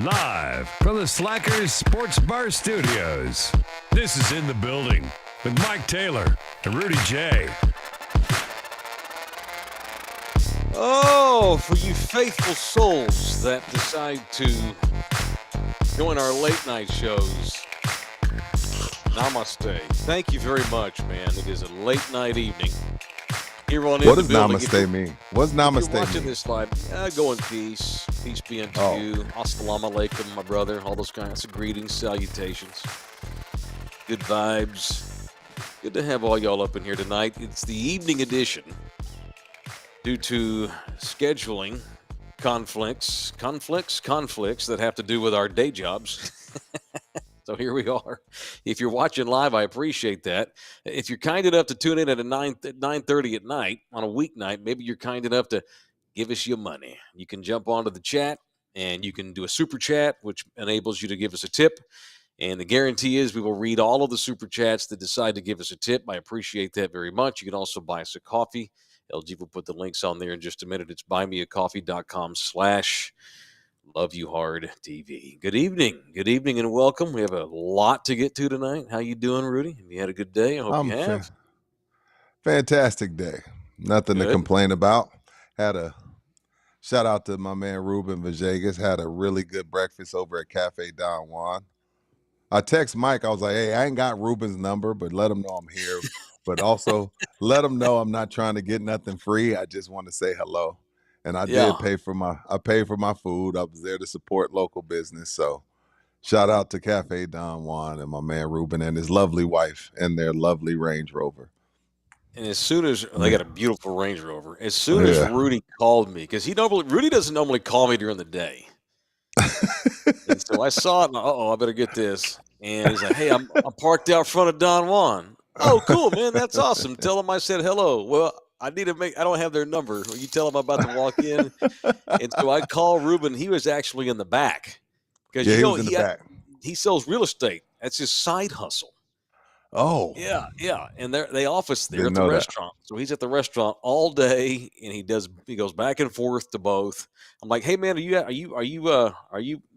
Live from the Slackers Sports Bar Studios. This is In the Building with Mike Taylor and Rudy J. Oh, for you faithful souls that decide to join our late night shows, namaste. Thank you very much, man. It is a late night evening. Here on What In does the Building. namaste mean? What's namaste if you're watching mean? this live, go in peace. Peace be unto you. Assalamu alaikum, my brother. All those kinds of greetings, salutations. Good vibes. Good to have all y'all up in here tonight. It's the evening edition. Due to scheduling conflicts that have to do with our day jobs. So here we are. If you're watching live, I appreciate that. If you're kind enough to tune in at 9:30 at night on a weeknight, maybe you're kind enough to give us your money. You can jump onto the chat and you can do a super chat, which enables you to give us a tip. And the guarantee is we will read all of the super chats that decide to give us a tip. I appreciate that very much. You can also buy us a coffee. LG will put the links on there in just a minute. It's buymeacoffee.com/LoveYouHardTV. Good evening and welcome. We have a lot to get to tonight. How you doing, Rudy? Have you had a good day? I hope you have. Fantastic day. Nothing Good. to complain about. Had a shout out to my man Ruben Vajegas. Had a really good breakfast over at Cafe Don Juan. I text Mike. I was like, hey, I ain't got Ruben's number, but let him know I'm here. But also let him know I'm not trying to get nothing free. I just want to say hello. And I did pay for my food. I was there to support local business. So shout out to Cafe Don Juan and my man Ruben and his lovely wife and their lovely Range Rover. And as soon as they got a beautiful Range Rover, as soon as Rudy called me, because Rudy doesn't normally call me during the day. And so I saw it and I better get this. And he's like, hey, I'm parked out front of Don Juan. Oh, cool, man. That's awesome. Tell them I said hello. Well, I don't have their number. You tell them I'm about to walk in. And so I call Ruben. He was actually in the back. Because he was in the back. He sells real estate. That's his side hustle. Oh. Yeah. And they office there at the restaurant. So he's at the restaurant all day and he goes back and forth to both. I'm like, hey man, are you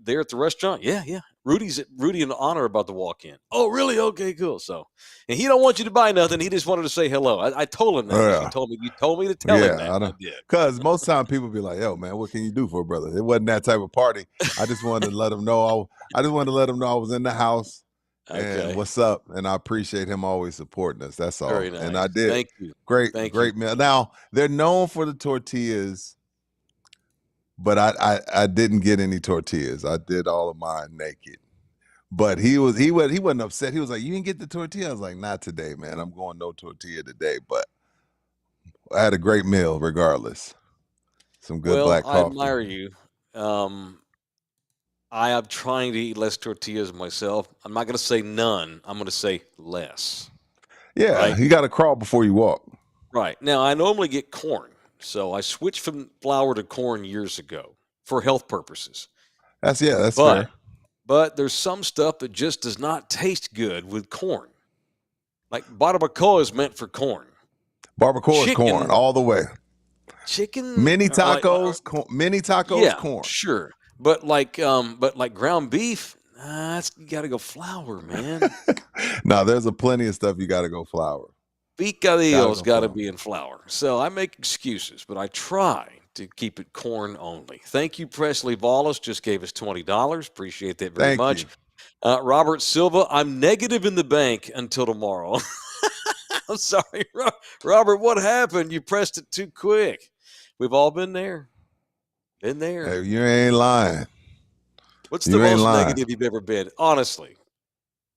there at the restaurant? Yeah. Rudy and Honor about to walk in. Oh, really? Okay, cool. So, and he don't want you to buy nothing. He just wanted to say hello. I told him that. You told me to tell him that. I did. Because most time people be like, yo, man, what can you do for a brother? It wasn't that type of party. I just wanted to let him know. I was in the house. Okay. And what's up? And I appreciate him always supporting us. That's all. Very nice. And I did. Thank you. Great meal. Now, they're known for the tortillas, but I didn't get any tortillas. I did all of mine naked. But he wasn't upset. He was like, you didn't get the tortilla? I was like, not today, man. I'm going no tortilla today. But I had a great meal regardless. Some good black coffee. I admire you. I am trying to eat less tortillas myself. I'm not going to say none. I'm going to say less. Yeah, right? You got to crawl before you walk. Right. Now, I normally get corn. So I switched from flour to corn years ago for health purposes. That's fair. But there's some stuff that just does not taste good with corn. Like barbacoa is meant for corn. Barbacoa is corn all the way. Chicken. Mini tacos, corn. Sure. But like ground beef, you got to go flour, man. No, there's plenty of stuff you got to go flour. Picadillo's got to be in flour. So I make excuses, but I try to keep it corn only. Thank you, Presley Wallace. Just gave us $20. Appreciate that very much. Robert Silva, I'm negative in the bank until tomorrow. I'm sorry, Robert. What happened? You pressed it too quick. We've all been there. Been there. Hey, you ain't lying. What's the most negative you've ever been? Honestly.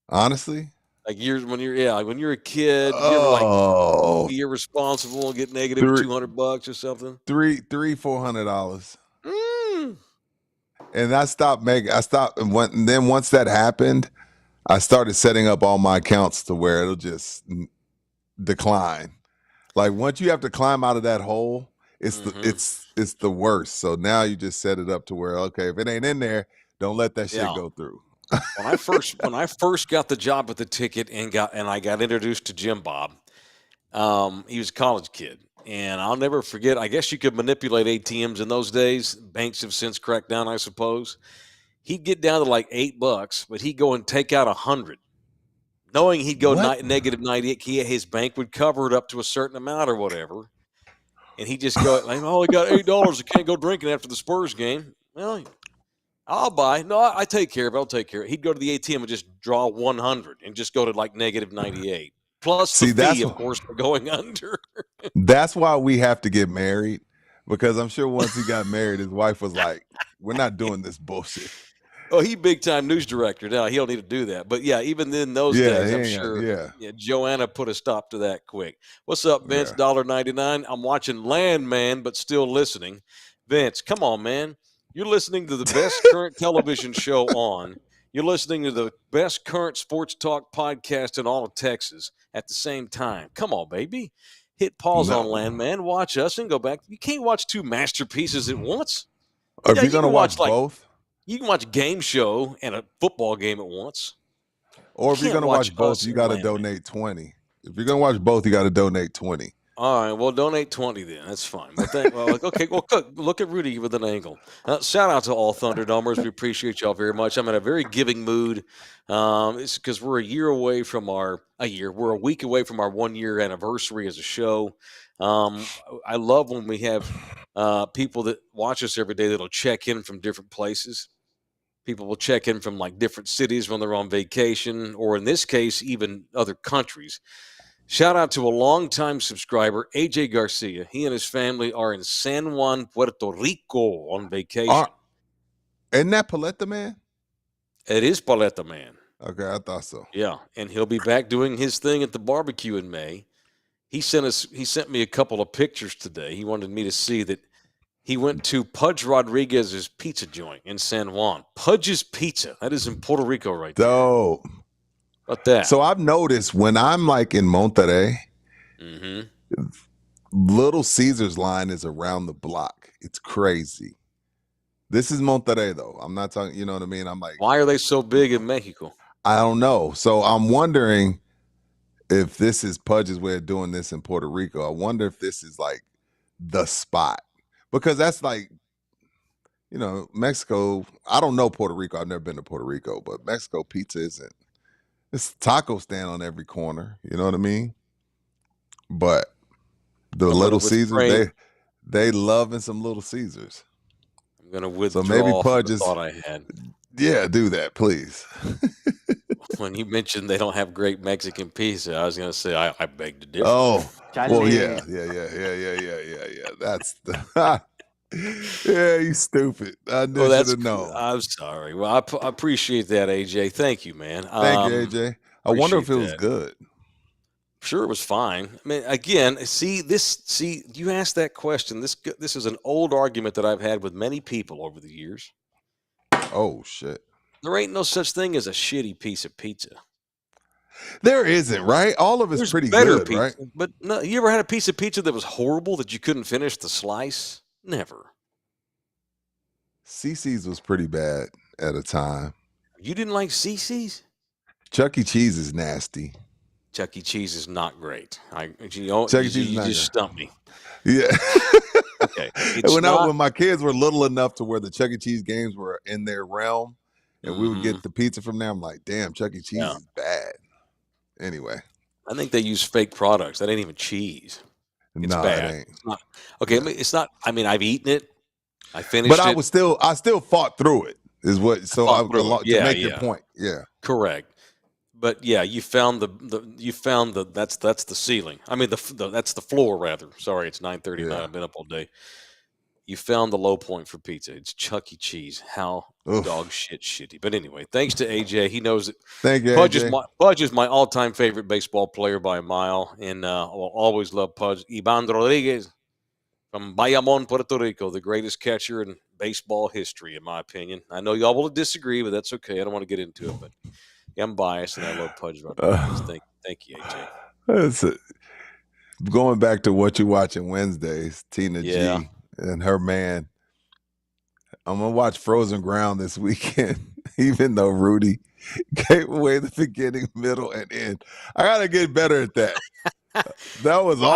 Honestly? Like when you're a kid, you ever be irresponsible and get negative $200 or something? $400. And I stopped. And then once that happened, I started setting up all my accounts to where it'll just decline. Like once you have to climb out of that hole, it's the worst. So now you just set it up to where, okay, if it ain't in there, don't let that shit go through. When I first got the job at the ticket and I got introduced to Jim Bob, he was a college kid. And I'll never forget, I guess you could manipulate ATMs in those days. Banks have since cracked down, I suppose. he'd get down to like $8, but he'd go and take out 100, knowing he'd go What? negative 98. His bank would cover it up to a certain amount or whatever, and he'd just go like, "Oh, I got $8. I can't go drinking after the Spurs game." Well, I'll buy. No, I take care of it. I'll take care of it. He'd go to the ATM and just draw 100 and just go to like negative 98. Plus the See, fee, of course, for going under. that's why we have to get married, because I'm sure once he got married, his wife was like, "We're not doing this bullshit." Oh, he big time news director now. He don't need to do that. But yeah, even in those Yeah, days, he I'm ain't got- sure. yeah. Joanna put a stop to that quick. What's up, Vince? Yeah. $1.99. I'm watching Landman, but still listening. Vince, come on, man. You're listening to the best current television show on. You're listening to the best current sports talk podcast in all of Texas at the same time. Come on, baby. Hit pause on No. Landman, watch us, and go back. You can't watch two masterpieces at once. Or if Yeah, you're you gonna can watch watch, like, both, You can watch a game show and a football game at once. or if you're Can't gonna watch both, us you and got to Landman. donate 20. If you're gonna watch both, you got to donate 20. All right, well, donate 20 then. That's fine. Okay, well, look at Rudy with an angle. Shout out to all Thunderdome. We appreciate y'all very much. I'm in a very giving mood. It's because we're we're a week away from our 1-year anniversary as a show. I love when we have people that watch us every day that'll check in from different places. People will check in from like different cities when they're on vacation, or in this case, even other countries. Shout out to a longtime subscriber, AJ Garcia. He and his family are in San Juan, Puerto Rico on vacation. Isn't that Paletta Man? It is Paleta Man. Okay, I thought so. Yeah, and he'll be back doing his thing at the barbecue in May. He sent me a couple of pictures today. He wanted me to see that he went to Pudge Rodriguez's pizza joint in San Juan. Pudge's Pizza. That is in Puerto Rico right there. Dope. About that. So I've noticed when I'm like in Monterrey, Little Caesars line is around the block. It's crazy. This is Monterrey though. I'm not talking, you know what I mean? I'm like, why are they so big in Mexico? I don't know. So I'm wondering if this is Pudge's way of doing this in Puerto Rico. I wonder if this is like the spot, because that's like, you know, Mexico. I don't know Puerto Rico. I've never been to Puerto Rico, but Mexico pizza isn't. It's a taco stand on every corner. You know what I mean? But the Little Caesars, they loving some Little Caesars. I'm gonna withdraw maybe Pudge the is- thought I had. Yeah, do that, please. When you mentioned they don't have great Mexican pizza, I was gonna say I beg to differ. Oh, well, Chale. yeah. That's the. Yeah, you stupid. I Well, that's should have known. I'm sorry. Well, I appreciate that, AJ. Thank you, man. Thank you, AJ. I wonder if it appreciate was that. good. Sure, it was fine. I mean, again, you asked that question. This is an old argument that I've had with many people over the years. Oh shit. There ain't no such thing as a shitty piece of pizza. There isn't, right? All of it's There's pretty better good, pizza, right? but no, you ever had a piece of pizza that was horrible that you couldn't finish the slice? Never. CC's was pretty bad at a time. You didn't like CC's? Chuck E. Cheese is nasty. Chuck E. Cheese is not great. Chuck E. Cheese is you not just good. stumped me. Yeah. Okay. It's when not, my kids were little enough to where the Chuck E. Cheese games were in their realm, and we would get the pizza from there, I'm like, damn, Chuck E. Cheese is bad. Anyway. I think they use fake products. That ain't even cheese. It's bad. It ain't. It's not, okay, I mean, it's not. I mean, I've eaten it. I finished But it. I still fought through it. Is what? So to make your Yeah. point. Yeah. Correct. But yeah, you found that's the ceiling. I mean that's the floor rather. Sorry, it's 9:39. Yeah. I've been up all day. You found the low point for pizza. It's Chuck E. Cheese. How Oof. dog shit shitty. But anyway, thanks to AJ. He knows it. Thank you, Pudge AJ. is my all-time favorite baseball player by a mile, and will always love Pudge. Ivan Rodriguez from Bayamon, Puerto Rico, the greatest catcher in baseball history, in my opinion. I know y'all will disagree, but that's okay. I don't want to get into it, but I'm biased, and I love Pudge Rodriguez. Thank you, AJ. That's it. Going back to what you watching Wednesdays, Tina Yeah. G and her man. I'm gonna watch Frozen Ground this weekend, even though Rudy gave away the beginning, middle, and end. I gotta get better at that. That was awful.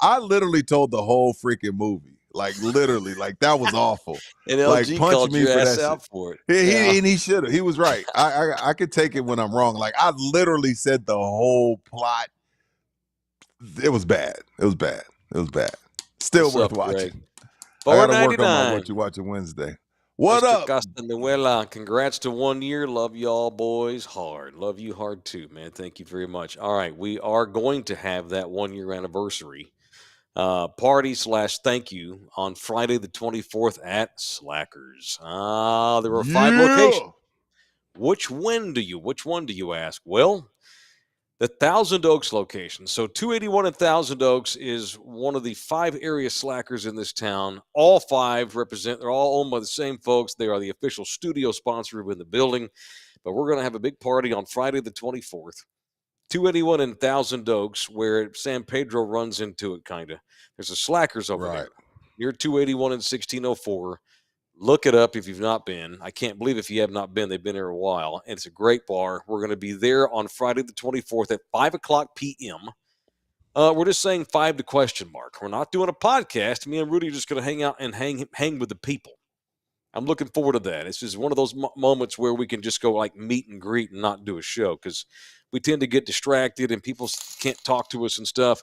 I literally told the whole freaking movie. Like literally, like that was awful. And Like LG punch called me your for ass that shit. out for it. He should have. He was right. I could take it when I'm wrong. Like I literally said the whole plot. It was bad. It was bad. It was bad. Still What's worth up, watching. Greg? I got to work on my 499. What You Watching Wednesday. What Mr. up? Castanuela, congrats to 1 year. Love y'all boys hard. Love you hard too, man. Thank you very much. All right, we are going to have that 1 year anniversary party / thank you on Friday the 24th at Slackers. There were 5 locations. Yeah. Which one do you ask? Well, the Thousand Oaks location. So 281 and Thousand Oaks is one of the 5 area slackers in this town. All 5 they're all owned by the same folks. They are the official studio sponsor in the building. But we're going to have a big party on Friday the 24th. 281 and Thousand Oaks, where San Pedro runs into it, kind of. There's a slackers over there near 281 and 1604. Look it up if you've not been. I can't believe if you have not been. They've been here a while. And it's a great bar. We're going to be there on Friday the 24th at 5 o'clock p.m. We're just saying 5 to question mark. We're not doing a podcast. Me and Rudy are just going to hang out and hang with the people. I'm looking forward to that. It's just one of those moments where we can just go like meet and greet and not do a show because we tend to get distracted and people can't talk to us and stuff.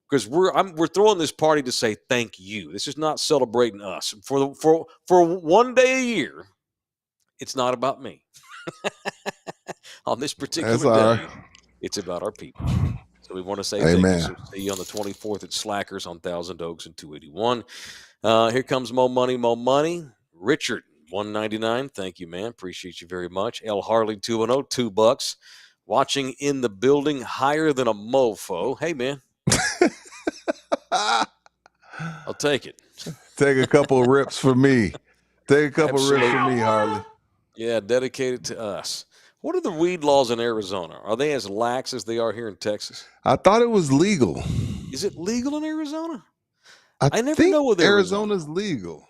Because we're throwing this party to say thank you. This is not celebrating us for 1 day a year. It's not about me. On this particular day, it's about our people. So we want to say thank you. So see you on the 24th at Slackers on Thousand Oaks and 281. Here comes Mo Money. Richard, $1.99. Thank you, man. Appreciate you very much. L Harley 210, $2. Watching in the building, higher than a mofo. Hey, man. I'll take it. Take a couple of rips for me. Take a couple of rips for me, Harley. Yeah, dedicated to us. What are the weed laws in Arizona? Are they as lax as they are here in Texas? I thought it was legal. Is it legal in Arizona? I never think know with Arizona's legal.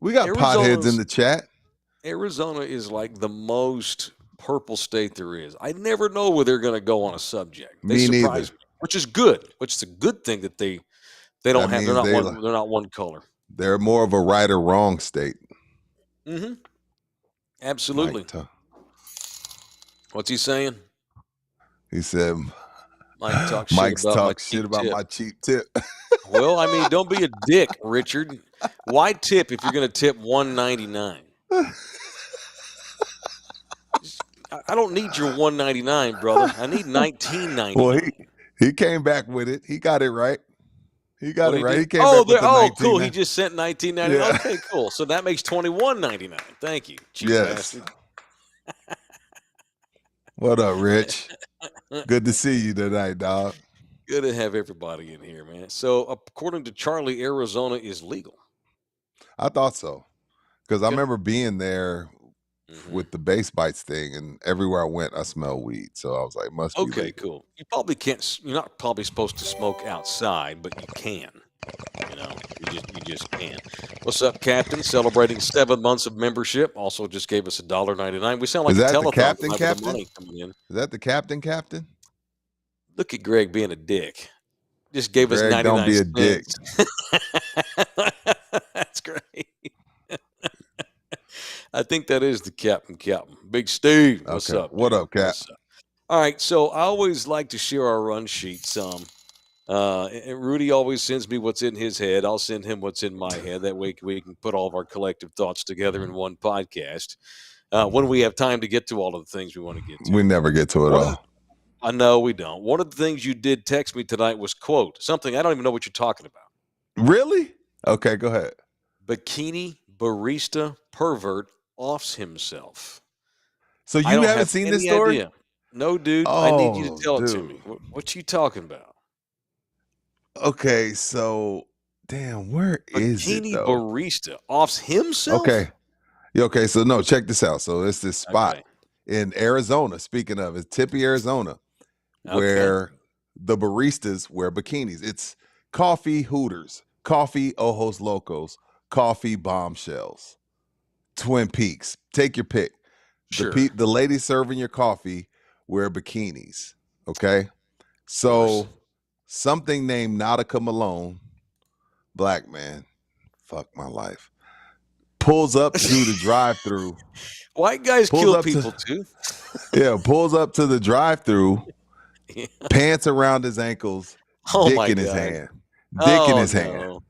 We got potheads in the chat. Arizona is like the most purple state there is. I never know where they're going to go on a subject. They surprise me, which is good. Which is a good thing that they don't have. They're not one color. They're more of a right or wrong state. Mm-hmm. Absolutely. What's he saying? He said, Mike's talk shit about my cheap tip. Well, I mean, don't be a dick, Richard. Why tip if you're going to tip $1.99? I don't need your $1.99, brother. I need $19.99. Well, he came back with it. He got it right. He got it right. He came back with the cool. He just sent $19.99. Yeah. Okay, cool. So that makes $21.99. Thank you, cheap bastard. What up, Rich? Good to see you tonight, dog. Good to have everybody in here, man. So, according to Charlie, Arizona is legal. I thought so. Because I remember being there with the base bites thing, and everywhere I went, I smelled weed. So I was like, must be legal. Okay, cool. You probably can't. You're not probably supposed to smoke outside, but you can. You know, you just can. What's up, Captain? Celebrating 7 months of membership. Also, just gave us $1.99. We sound like a telethon. Captain? The money coming in. Is that the captain? Look at Greg being a dick. Just gave us 99 don't be a dick. That's great. I think that is the captain. Big Steve. What's up? What up, Cap? All right. So I always like to share our run sheet some. And Rudy always sends me what's in his head. I'll send him what's in my head. That way we can put all of our collective thoughts together in one podcast. When we have time to get to all of the things we want to get to. We never get to it all. I know we don't. One of the things you did text me tonight was, quote, something I don't even know what you're talking about. Really? Okay, go ahead. Bikini barista pervert offs himself. So you haven't seen this story? Idea. No, dude. I need you to tell it to me. What you talking about? Okay, so damn, where is it though? Bikini barista offs himself? Okay, so no, check this out. So it's this spot in Arizona, speaking of, it's Tempe, Arizona, where the baristas wear bikinis. It's coffee Hooters, coffee Ojos Locos, coffee Bombshells, Twin Peaks. Take your pick. Sure. The ladies serving your coffee wear bikinis. Okay. So something named Nautica Malone, black man, fuck my life. Pulls up to the drive-through. White guys Pulls kill up people to too. pulls up to the drive-through, Yeah. pants around his ankles, Oh dick my in his God. hand. Dick in Oh his hand. no.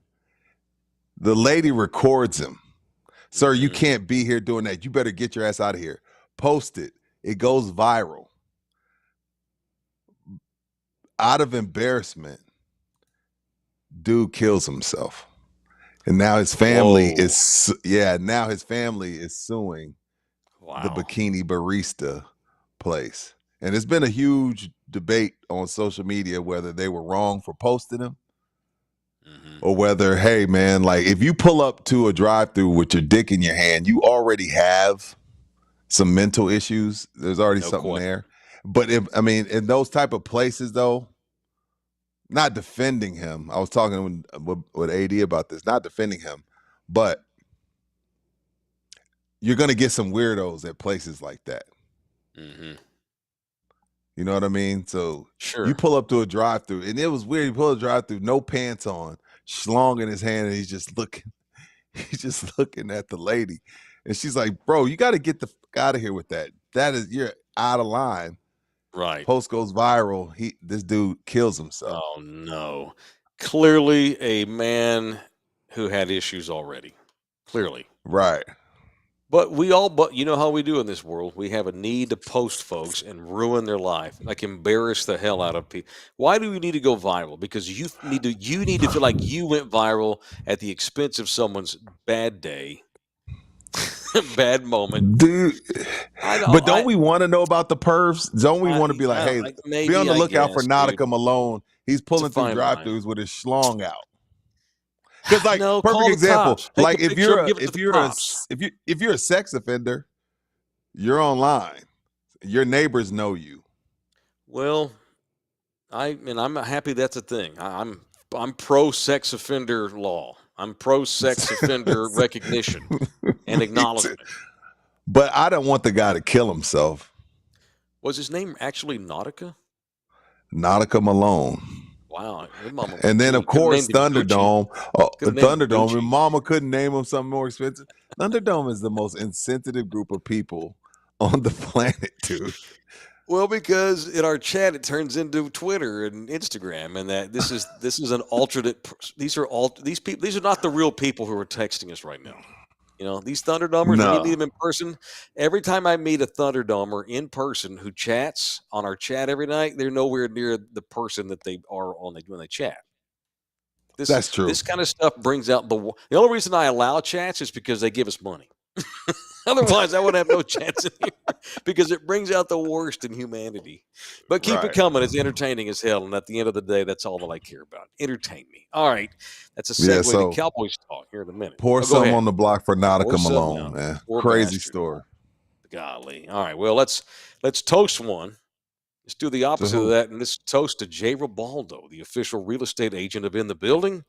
The lady records him. Sir, you Mhm. can't be here doing that. You better get your ass out of here. Post it. It goes viral. Out of embarrassment, dude kills himself. And now his family Whoa. now his family is suing the Wow. bikini barista place. And it's been a huge debate on social media whether they were wrong for posting him Mhm. or whether, hey man, like if you pull up to a drive-through with your dick in your hand, you already have some mental issues. There's already No something question. there. But in those type of places though, not defending him. I was talking with AD about this, not defending him, but you're gonna get some weirdos at places like that. Mhm. You know what I mean? So you Sure. pull up to a drive-through, and it was weird. You pull a drive-through, no pants on, schlong in his hand, and he's just looking. He's just looking at the lady, and she's like, "Bro, you got to get the fuck out of here with that. You're out of line." Right. Post goes viral. This dude kills himself. Oh no. Clearly a man who had issues already. Clearly. Right. But you know how we do in this world. We have a need to post folks and ruin their life, like embarrass the hell out of people. Why do we need to go viral? Because you need to feel like you went viral at the expense of someone's bad day, bad moment. Dude, I know. but don't we want to know about the pervs? Don't we want to be like, hey, be on Maybe the I lookout for guess, dude. Nautica Malone. He's It's a pulling through fine line. drive-throughs with his schlong out. Because, like, No, perfect call the example, cops. Take a like picture of 'em, give it to the cops. if you're a sex offender, you're online. Your neighbors know you. Well, I'm happy that's a thing. I'm pro sex offender law. I'm pro sex offender recognition and Me too. acknowledgement. But I don't want the guy to kill himself. Was his name actually Nautica? Nautica Malone. Wow, his mama was And then, of good. Could have course, named him Gucci. Thunderdome. Oh, Could have named him Thunderdome. And Gucci. Mama couldn't name him something more expensive. Thunderdome is the most insensitive group of people on the planet, dude. Well, because in our chat it turns into Twitter and Instagram, and that this is an alternate. These people. These are not the real people who are texting us right now. You know, these Thunderdomers, when you meet No. them in person, every time I meet a Thunderdomer in person who chats on our chat every night, they're nowhere near the person that they are when they chat. That's true. This kind of stuff brings out the only reason I allow chats is because they give us money. Otherwise, I would have no chance in here because it brings out the worst in humanity. But keep it Right. coming. It's entertaining as hell. And at the end of the day, that's all that I care about. Entertain me. All right. That's a Yeah, segue to so Cowboys talk here in a minute. pour Oh, go some ahead. on the block for Pour Nautica something Malone, out. man. Poor Crazy bastard. story. Golly. All right. Well, let's toast one. Let's do the To opposite of who? that. And let's toast to Jay Ribaldo, the official real estate agent of In the Building.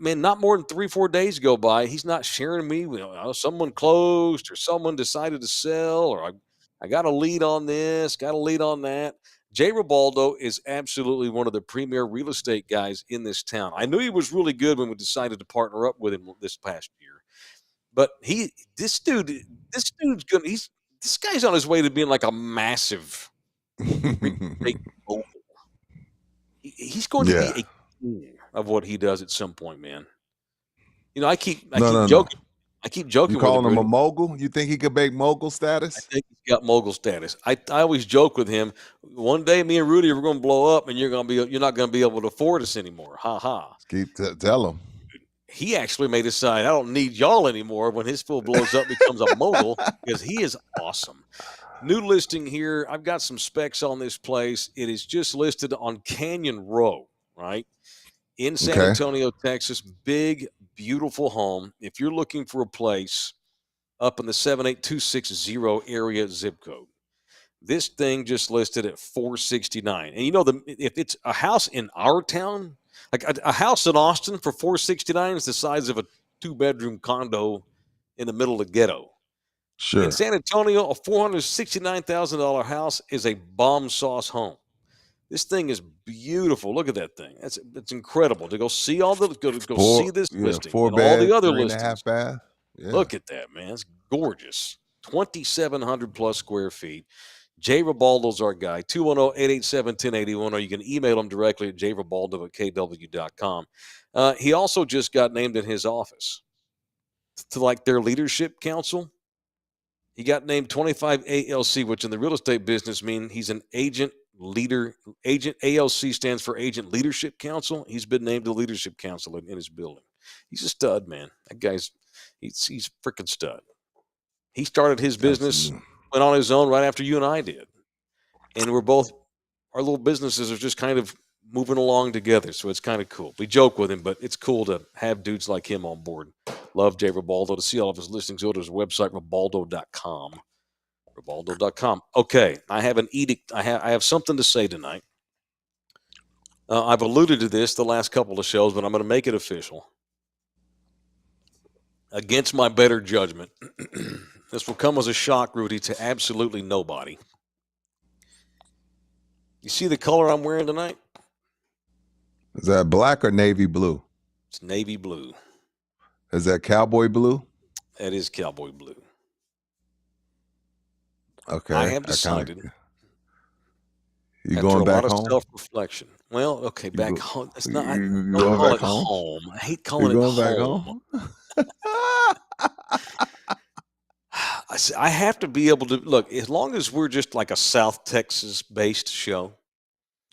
Man, not more than 3-4 days go by. He's not sharing me. Someone closed or someone decided to sell, or I got a lead on this, got a lead on that. Jay Ribaldo is absolutely one of the premier real estate guys in this town. I knew he was really good when we decided to partner up with him this past year. But this guy's on his way to being like a massive real estate mogul. He's going to be Yeah. a king of what he does at some point, man. You know, I keep No. joking. I keep You joking with him, calling him a Rudy. mogul? You think he could make mogul I status? think he's got mogul status. I always joke with him. One day, me and Rudy are going to blow up, and you're not going to be able to afford us anymore. Ha ha. Tell him. He actually may decide I don't need y'all anymore when his fool blows up, becomes a mogul because he is awesome. New listing here. I've got some specs on this place. It is just listed on Canyon Row, right? In San Okay. Antonio, Texas. Big, beautiful home. If you're looking for a place up in the 78260 area zip code, this thing just listed at 469. And you know, if it's a house in our town, like a house in Austin for 469 is the size of a 2-bedroom condo in the middle of the ghetto. Sure. In San Antonio, a $469,000 house is a bomb sauce home. This thing is beautiful. Look at that thing. It's incredible to go see go see Four, this yeah, listing 4 and all the bed, other 3.5 listings. bath. Yeah. Look at that, man. It's gorgeous. 2,700 plus square feet. Jay Ribaldo's our guy. 210-887-1081, or you can email him directly at jribaldo@kw.com. He also just got named in his office to like their leadership council. He got named 25 ALC, which in the real estate business means he's an agent leader. Agent ALC stands for Agent Leadership Council. He's been named the Leadership Council in his building. He's a stud, man. That guy's he's freaking stud. He started his business, Absolutely. went on his own right after you and I did, and our little businesses are just kind of moving along together. So it's kind of cool. We joke with him, but it's cool to have dudes like him on board. Love Jay Ribaldo. To see all of his listings, go to his website, ribaldo.com. Ribaldo.com. Okay, I have an edict. I have something to say tonight. I've alluded to this the last couple of shows, but I'm going to make it official. Against my better judgment, this will come as a shock, Rudy, to absolutely nobody. You see the color I'm wearing tonight? Is that black or navy blue? It's navy blue. Is that cowboy blue? That is cowboy blue. Okay. I have decided. You After going a back lot of home? self-reflection. Well, okay, back home. It's not. I You don't going call back it home? home. I hate You calling it going back home. home? I have to be able to look. As long as we're just like a South Texas-based show,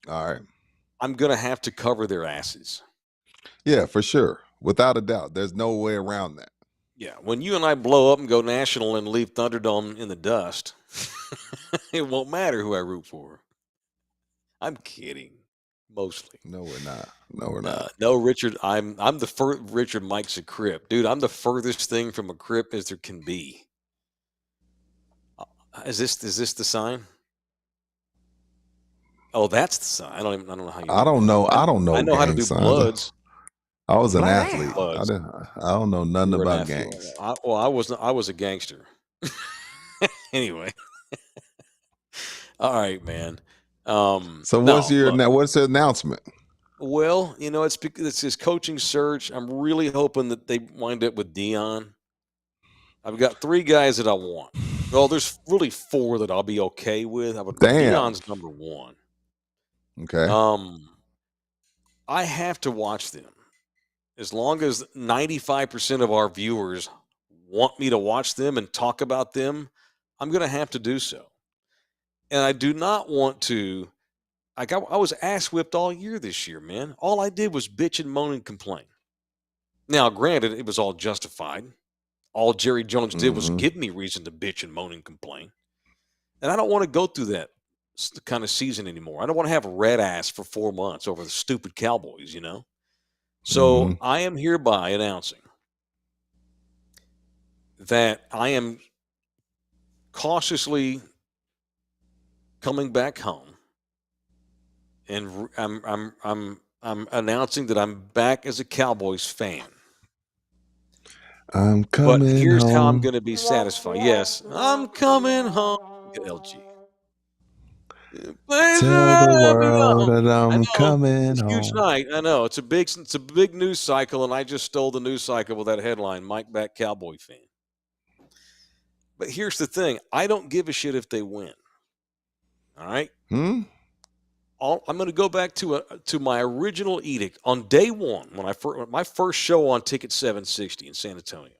All right. I'm gonna have to cover their asses. Yeah, for sure. Without a doubt. There's no way around that. Yeah, when you and I blow up and go national and leave Thunderdome in the dust, it won't matter who I root for. I'm kidding, mostly. No, we're not. No, we're not. No, Richard. I'm the Richard Mike's a Crip, dude. I'm the furthest thing from a Crip as there can be. Is this the sign? Oh, that's the sign. I don't know how you. I don't know. I don't I know know how to gang do signs. bloods. I was an Bloods. athlete. Bloods. I don't know nothing You were an about athlete. gangs. I was a gangster. Anyway. All right, man. So no, what's the announcement? Well, it's his coaching search. I'm really hoping that they wind up with Dion. I've got 3 guys that I want. Well, there's really 4 that I'll be okay with. Damn. Dion's number 1. Okay. I have to watch them. As long as 95% of our viewers want me to watch them and talk about them, I'm going to have to do so. And I do not want to. Like I was ass whipped all year this year, man. All I did was bitch and moan and complain. Now, granted, it was all justified. All Jerry Jones did was give me reason to bitch and moan and complain. And I don't want to go through that kind of season anymore. I don't want to have red ass for 4 months over the stupid Cowboys, So I am hereby announcing that I am cautiously coming back home. And I'm announcing that I'm back as a Cowboys fan. I'm coming But here's home. how I'm going to be satisfied. Yes, I'm coming home. LG. Tell the world that I'm coming it's a huge home. night. I know it's a big news cycle, and I just stole the news cycle with that headline: Mike back Cowboy fan. But here's the thing: I don't give a shit if they win. All right. I'm going to go back to my original edict on day 1 when my first show on Ticket 760 in San Antonio.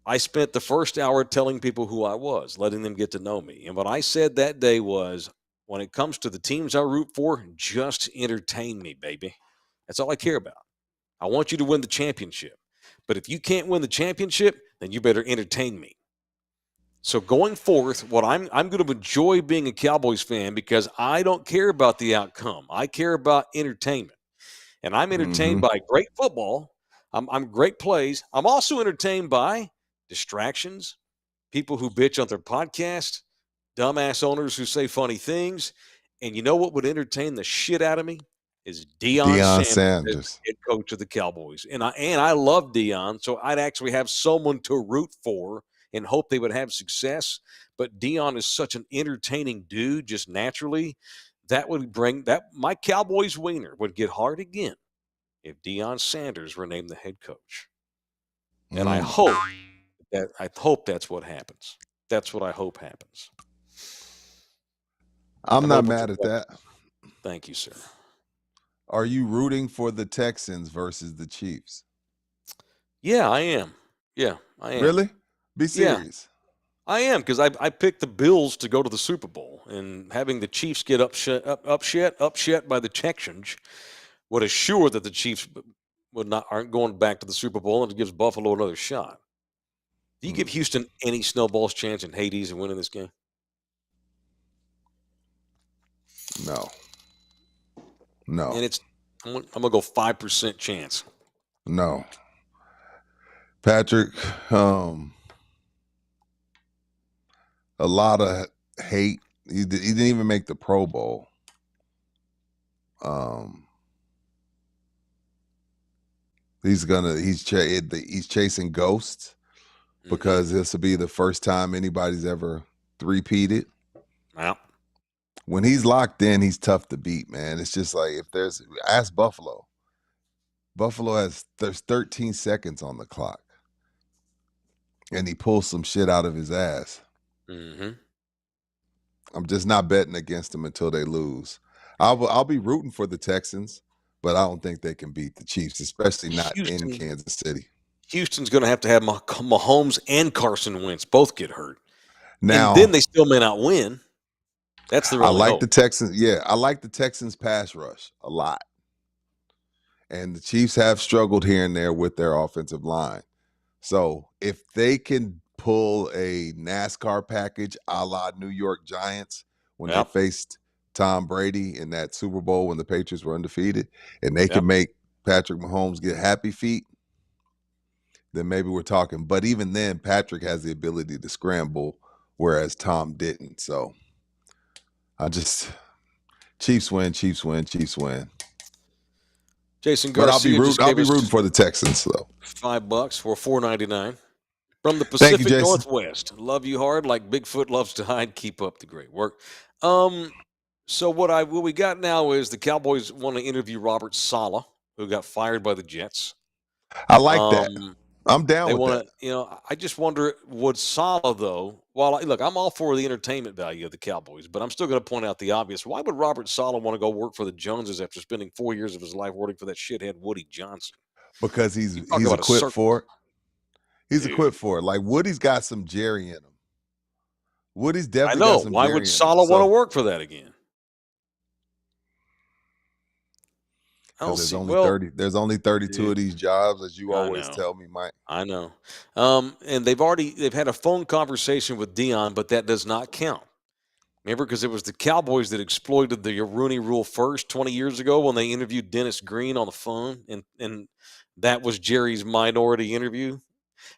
I spent the first hour telling people who I was, letting them get to know me. And what I said that day was, when it comes to the teams I root for, just entertain me, baby. That's all I care about. I want you to win the championship. But if you can't win the championship, then you better entertain me. So going forth, what I'm going to enjoy being a Cowboys fan because I don't care about the outcome. I care about entertainment. And I'm entertained by great football. I'm great plays. I'm also entertained by distractions, people who bitch on their podcast, dumbass owners who say funny things. And you know what would entertain the shit out of me? Is Deion Sanders as head coach of the Cowboys. And I love Deion, so I'd actually have someone to root for and hope they would have success. But Deion is such an entertaining dude just naturally that would bring that my Cowboys wiener would get hard again if Deion Sanders were named the head coach. And I hope that's what happens. That's what I hope happens. I'm not open mad for at that. Thank you, sir. Are you rooting for the Texans versus the Chiefs? Yeah, I am. Yeah, I am. Really? Be Yeah, serious. I am because I picked the Bills to go to the Super Bowl, and having the Chiefs get upset by the Texans would assure that the Chiefs aren't going back to the Super Bowl, and it gives Buffalo another shot. Do you give Houston any snowball's chance in Hades of winning this game? No. And I'm gonna go 5% chance. No. Patrick, a lot of hate. He didn't even make the Pro Bowl. He's chasing ghosts because this will be the first time anybody's ever three-peated. Wow. When he's locked in, he's tough to beat, man. It's just like ask Buffalo. Buffalo there's 13 seconds on the clock, and he pulls some shit out of his ass. I'm just not betting against them until they lose. I'll be rooting for the Texans, but I don't think they can beat the Chiefs, especially not in Kansas City. Houston's going to have Mahomes and Carson Wentz both get hurt. Now, and then they still may not win. That's the only hope. The Texans. Yeah, I like the Texans pass rush a lot. And the Chiefs have struggled here and there with their offensive line. So if they can pull a NASCAR package a la New York Giants when they faced Tom Brady in that Super Bowl when the Patriots were undefeated, and they can make Patrick Mahomes get happy feet, then maybe we're talking. But even then, Patrick has the ability to scramble, whereas Tom didn't. So Chiefs win. Jason Garcia, but I'll be rooting for the Texans though. $5 for $4.99 from the Pacific Northwest. Love you hard like Bigfoot loves to hide. Keep up the great work. So what we got now is the Cowboys want to interview Robert Saleh, who got fired by the Jets. I like that. I'm down with that. You know, I just wonder, would Saleh, though, look, I'm all for the entertainment value of the Cowboys, but I'm still going to point out the obvious. Why would Robert Saleh want to go work for the Joneses after spending 4 years of his life working for that shithead Woody Johnson? Because he's equipped for it. He's equipped for it. Like, Woody's got some Jerry in him. Woody's definitely got some Jerry in him. Why would Saleh want to work for that again? There's only 32 of these jobs, as you always tell me, Mike. I know. And they've had a phone conversation with Deion, but that does not count. Remember, because it was the Cowboys that exploited the Rooney Rule first 20 years ago when they interviewed Dennis Green on the phone, and that was Jerry's minority interview.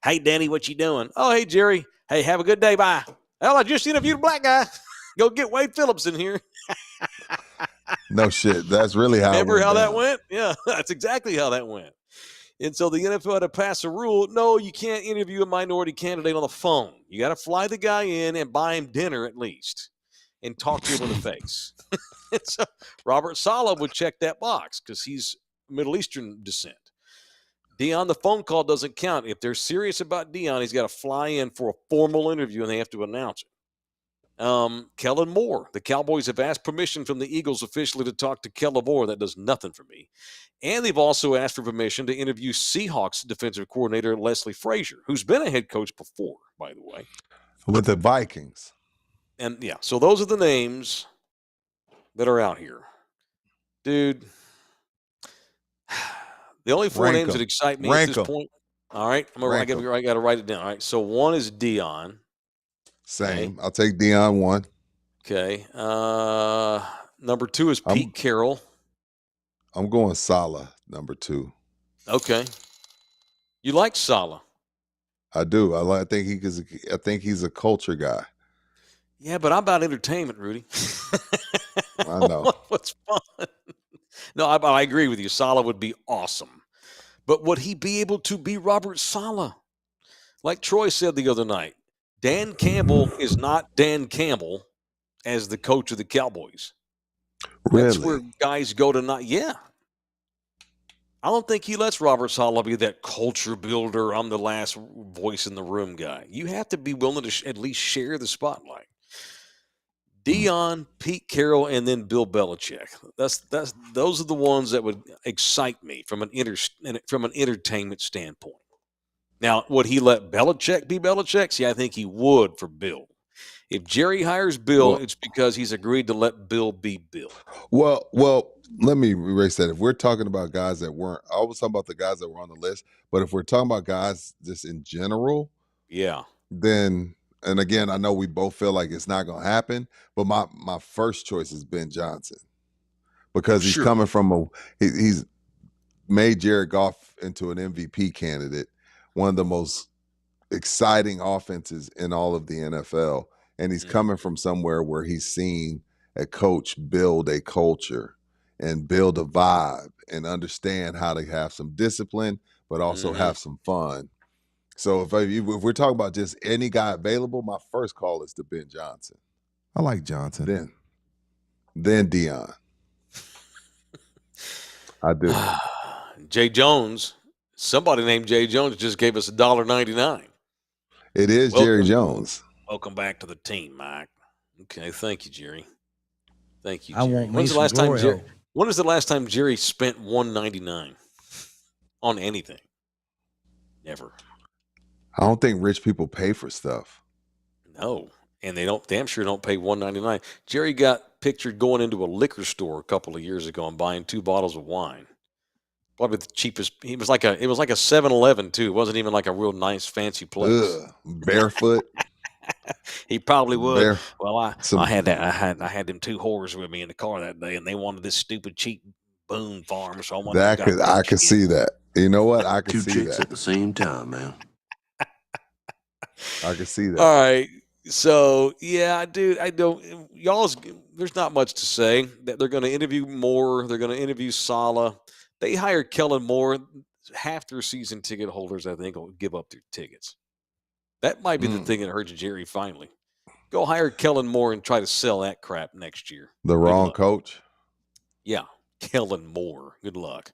Hey, Danny, what you doing? Oh, hey, Jerry. Hey, have a good day. Bye. Well, I just interviewed a black guy. Go get Wade Phillips in here. No shit. That's really how Remember how that went? Yeah, that's exactly how that went. And so the NFL had to pass a rule. No, you can't interview a minority candidate on the phone. You got to fly the guy in and buy him dinner at least and talk to him in the face. And so Robert Saleh would check that box because he's Middle Eastern descent. Deion, the phone call doesn't count. If they're serious about Deion, he's got to fly in for a formal interview and they have to announce it. Kellen Moore. The Cowboys have asked permission from the Eagles officially to talk to Kellen Moore. That does nothing for me. And they've also asked for permission to interview Seahawks defensive coordinator Leslie Frazier, who's been a head coach before, by the way. With the Vikings. And yeah, so those are the names that are out here. Dude, the only four names that excite me at this point. All right, I got to write it down. All right, so one is Deion. Same. Okay. I'll take Deion 1. Okay. Number 2 is Pete Carroll. I'm going Saleh, number 2. Okay. You like Saleh? I do. I think he's a culture guy. Yeah, but I'm about entertainment, Rudy. I know. What's fun? No, I agree with you. Saleh would be awesome. But would he be able to be Robert Saleh? Like Troy said the other night, Dan Campbell is not Dan Campbell as the coach of the Cowboys. That's where Really? guys go to not. Yeah. I don't think he lets Robert Saleh be that culture builder. I'm the last voice in the room guy. You have to be willing to at least share the spotlight. Mm. Dion, Pete Carroll, and then Bill Belichick. Those are the ones that would excite me from an entertainment standpoint. Now, would he let Belichick be Belichick? See, I think he would for Bill. If Jerry hires Bill, Well, it's because he's agreed to let Bill be Bill. well. Let me erase that. If we're talking about guys that weren't, I was talking about the guys that were on the list. But if we're talking about guys just in general, Yeah. then, and again, I know we both feel like it's not going to happen. But my first choice is Ben Johnson because he's Sure. coming from he's made Jared Goff into an MVP candidate, one of the most exciting offenses in all of the NFL. And he's coming from somewhere where he's seen a coach build a culture and build a vibe and understand how to have some discipline, but also Mhm. have some fun. So if we're talking about just any guy available, my first call is to Ben Johnson. I like Johnson. Then Dion. I do. Jay Jones, somebody named Jay Jones just gave us $1.99. It is Jerry Jones. Welcome back to the team, Mike. Okay, thank you, Jerry. Thank you, I Jerry. want me When's the some last time glory Jerry? hole. When was the last time Jerry spent $1.99 on anything? Never. I don't think rich people pay for stuff. No, and they damn sure don't pay $1.99. Jerry got pictured going into a liquor store a couple of years ago and buying 2 bottles of wine. Probably the cheapest. It was like a 7-Eleven too. It wasn't even like a real nice fancy place. Ugh, barefoot. He probably would. Bare Well, I some had that. I had them 2 whores with me in the car that day, and they wanted this stupid cheap Boone Farm, so I went and got I that could shit. see that. You know what? I could Two see chicks that. at the same time, man. I could see that. All right. So yeah, dude, I don't. There's not much to say. That they're going to interview Moore. They're going to interview Saleh. They hired Kellen Moore. Half their season ticket holders, I think, will give up their tickets. That might be the thing that hurts Jerry finally. Go hire Kellen Moore and try to sell that crap next year. The Good wrong luck. coach. Yeah, Kellen Moore. Good luck.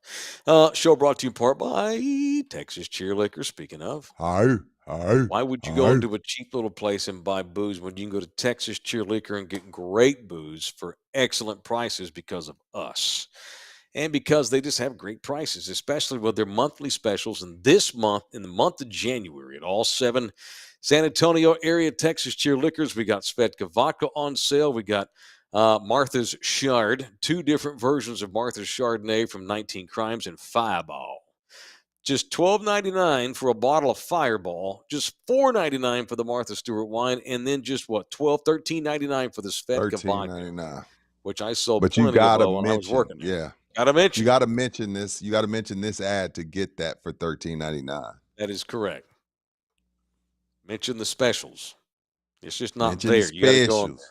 Show brought to you in part by Texas Cheer Liquor. Speaking of, Hi. why would you go into a cheap little place and buy booze when you can go to Texas Cheer Liquor and get great booze for excellent prices because of us? And because they just have great prices, especially with their monthly specials. And this month, in the month of January, at all 7 San Antonio area Texas Cheer Liquors, we got Svedka Vodka on sale. We got Martha's Chard, 2 different versions of Martha's Chardonnay from 19 Crimes and Fireball. Just $12.99 for a bottle of Fireball, just $4.99 for the Martha Stewart wine, and then just $13.99 for the Svedka Vodka, $13.99. which I sold But you plenty of gotta when I was working mention, there. yeah. Gotta mention. You gotta mention this. You gotta mention this ad to get that for $13.99. That is correct. Mention the specials. It's just not Mention there. the You got to go. specials.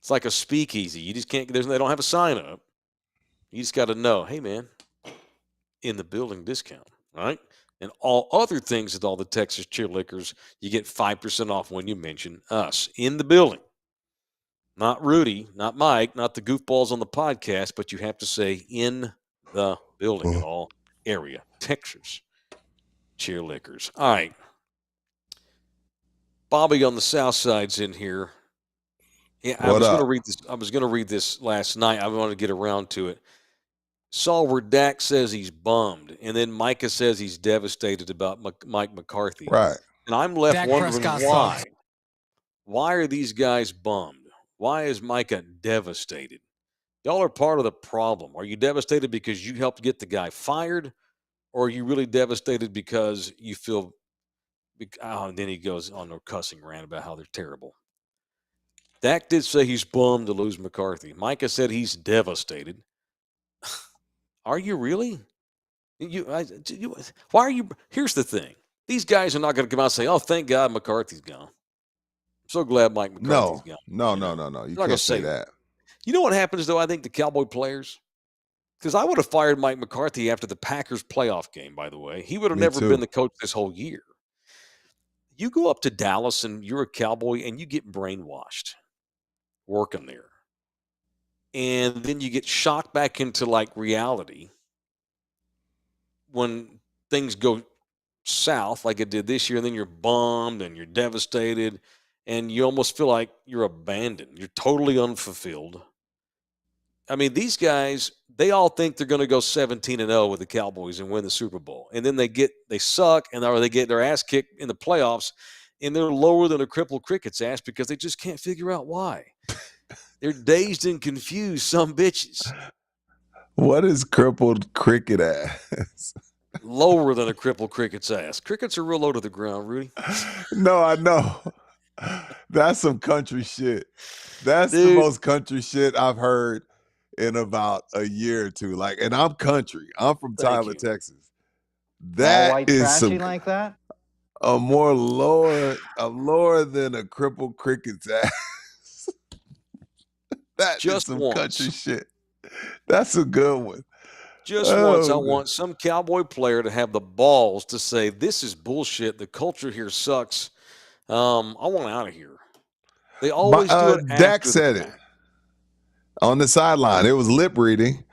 It's like a speakeasy. You just can't. They don't have a sign up. You just got to know. Hey, man, in the building discount, right? And all other things at all the Texas Cheer Liquors, you get 5% off when you mention us in the building. Not Rudy, not Mike, not the goofballs on the podcast, but you have to say in the building at all area Texas Cheer Liquors. All right. Bobby on the south side's in here. Yeah, I was going to read this. I was going to read this last night. I wanted to get around to it. Saw where Dak says he's bummed, and then Micah says he's devastated about Mike McCarthy. Right. And I'm left Dak wondering Prescott why. sucks. Why are these guys bummed? Why is Micah devastated? Y'all are part of the problem. Are you devastated because you helped get the guy fired, or are you really devastated because you feel? And then he goes on a cussing rant about how they're terrible. Dak did say he's bummed to lose McCarthy. Micah said he's devastated. Are you really? Why are you? Here's the thing. These guys are not going to come out and say, oh, thank God McCarthy's gone. I'm so glad Mike McCarthy's gone. No. You can't say that. You know what happens, though, I think, the Cowboy players? Because I would have fired Mike McCarthy after the Packers playoff game, by the way. He would have never been the coach this whole year. You go up to Dallas and you're a Cowboy and you get brainwashed working there. and then you get shocked back into like reality when things go south like it did this year, and then you're bummed and you're devastated, and you almost feel like you're abandoned. You're totally unfulfilled. I mean, these guys, they all think they're going to go 17-0 with the Cowboys and win the Super Bowl. And then they suck, or they get their ass kicked in the playoffs, and they're lower than a crippled cricket's ass because they just can't figure out why. They're dazed and confused, some bitches. What is crippled cricket ass? Lower than a crippled cricket's ass. Crickets are real low to the ground, Rudy. No, I know. That's some country shit. That's the Dude. most country shit I've heard in about a year or two. Like, and I'm country. I'm from Thank Tyler, you. Texas. All That white is trashy some like that? I'm lower than a crippled cricket's ass. That is Just some once. country shit. That's a good one. Just once, I want some Cowboy player to have the balls to say, "This is bullshit. The culture here sucks. I want out of here." They always do it Dak after said the it fact. on the sideline. It was lip reading.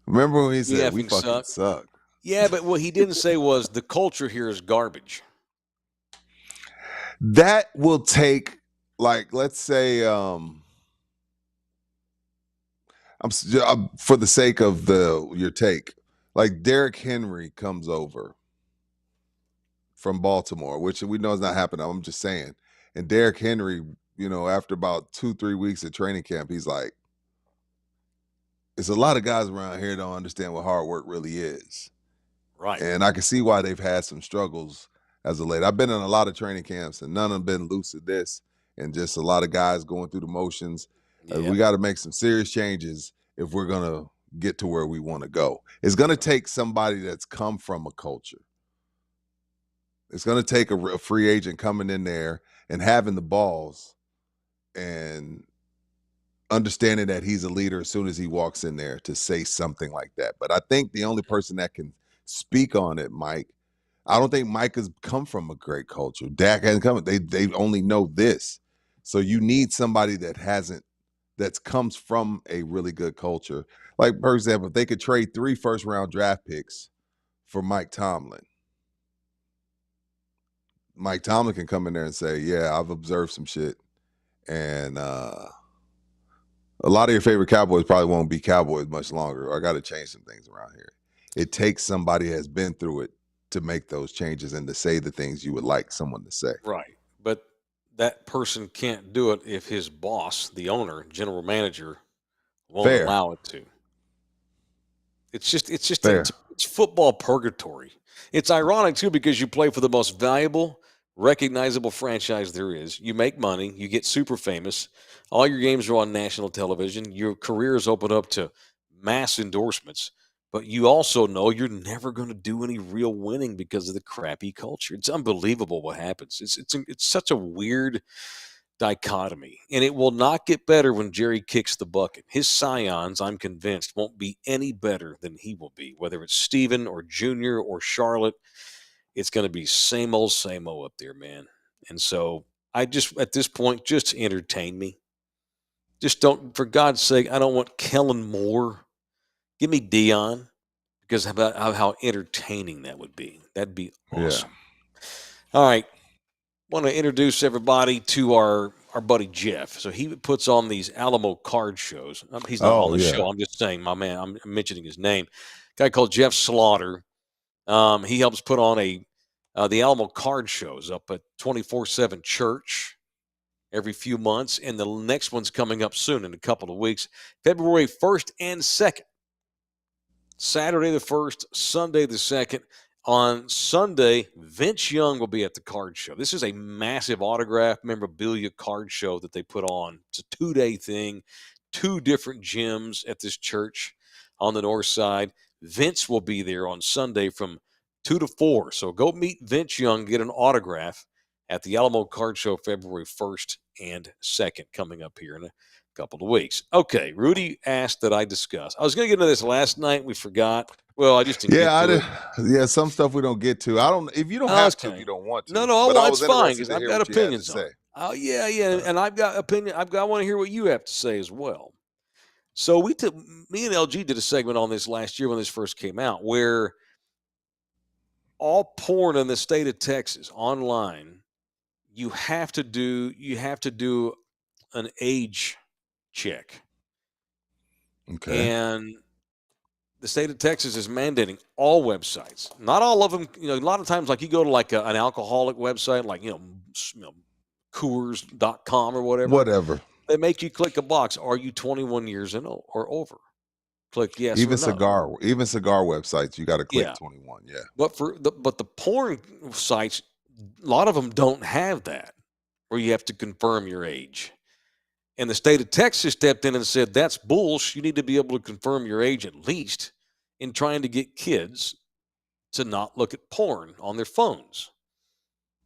Remember when he We said, "We effing fucking suck"? Yeah, but what he didn't say was the culture here is garbage. That will take, like, let's say, for the sake of your take, like Derrick Henry comes over from Baltimore, which we know is not happening. I'm just saying. And Derrick Henry, after about 2-3 weeks of training camp, he's like, "It's a lot of guys around here don't understand what hard work really is." Right. And I can see why they've had some struggles as of late. I've been in a lot of training camps, and none of them been loose of this, and just a lot of guys going through the motions. We got to make some serious changes if we're going to get to where we want to go. It's going to take somebody that's come from a culture. It's going to take a free agent coming in there and having the balls and understanding that he's a leader as soon as he walks in there to say something like that. But I think the only person that can speak on it, Mike, I don't think Mike has come from a great culture. Dak hasn't come. They only know this. So you need somebody that comes from a really good culture. Like, for example, if they could trade 3 first-round draft picks for Mike Tomlin, Mike Tomlin can come in there and say, "Yeah, I've observed some shit, and a lot of your favorite Cowboys probably won't be Cowboys much longer. I got to change some things around here." It takes somebody who has been through it to make those changes and to say the things you would like someone to say. Right. But that person can't do it if his boss, the owner, general manager, won't Fair. allow it to. It's just Fair. it's football purgatory. It's ironic too because you play for the most valuable, recognizable franchise there is. You make money, you get super famous. All your games are on national television. Your career is open up to mass endorsements, but you also know you're never going to do any real winning because of the crappy culture. It's unbelievable what happens. It's such a weird dichotomy, and it will not get better when Jerry kicks the bucket. His scions, I'm convinced, won't be any better than he will be, whether it's Steven or Junior or Charlotte. It's going to be same old up there, man. And so I just, at this point, just entertain me. Just don't, for God's sake, I don't want Kellen Moore. Give me Dion, because how entertaining that would be. That'd be awesome. Yeah. All right. Want to introduce everybody to our buddy Jeff. So he puts on these Alamo card shows. He's not on the show. I'm just saying, my man, I'm mentioning his name. Guy called Jeff Slaughter. He helps put on the Alamo card shows up at 24/7 Church every few months, and the next one's coming up soon in a couple of weeks, February 1st and 2nd. Saturday the 1st, Sunday the 2nd. On Sunday, Vince Young will be at the card show. This is a massive autograph memorabilia card show that they put on. It's a 2-day thing, 2 different gyms at this church on the north side. Vince will be there on Sunday from 2 to 4. So go meet Vince Young, get an autograph at the Alamo Card Show February 1st and 2nd coming up here in a couple of weeks. Okay, Rudy asked that I discuss. I was going to get into this last night. We forgot. Well, I just didn't get to it. Yeah, some stuff we don't get to. I don't. If you don't have to, if you don't want to. No, but it's fine because I've got opinions on it. say. Oh, yeah, and I've got opinion. I want to hear what you have to say as well. So me and LG did a segment on this last year when this first came out, where all porn in the state of Texas online, you have to do an age check. Okay. And the state of Texas is mandating all websites. Not all of them, a lot of times, like you go to like an alcoholic website, like, Coors.com or whatever. They make you click a box. Are you 21 years and or over? Click yes Even or no. cigar websites, you got to click Yeah. 21. Yeah. But the porn sites, a lot of them don't have that, where you have to confirm your age. And the state of Texas stepped in and said, that's bullshit. You need to be able to confirm your age at least, in trying to get kids to not look at porn on their phones.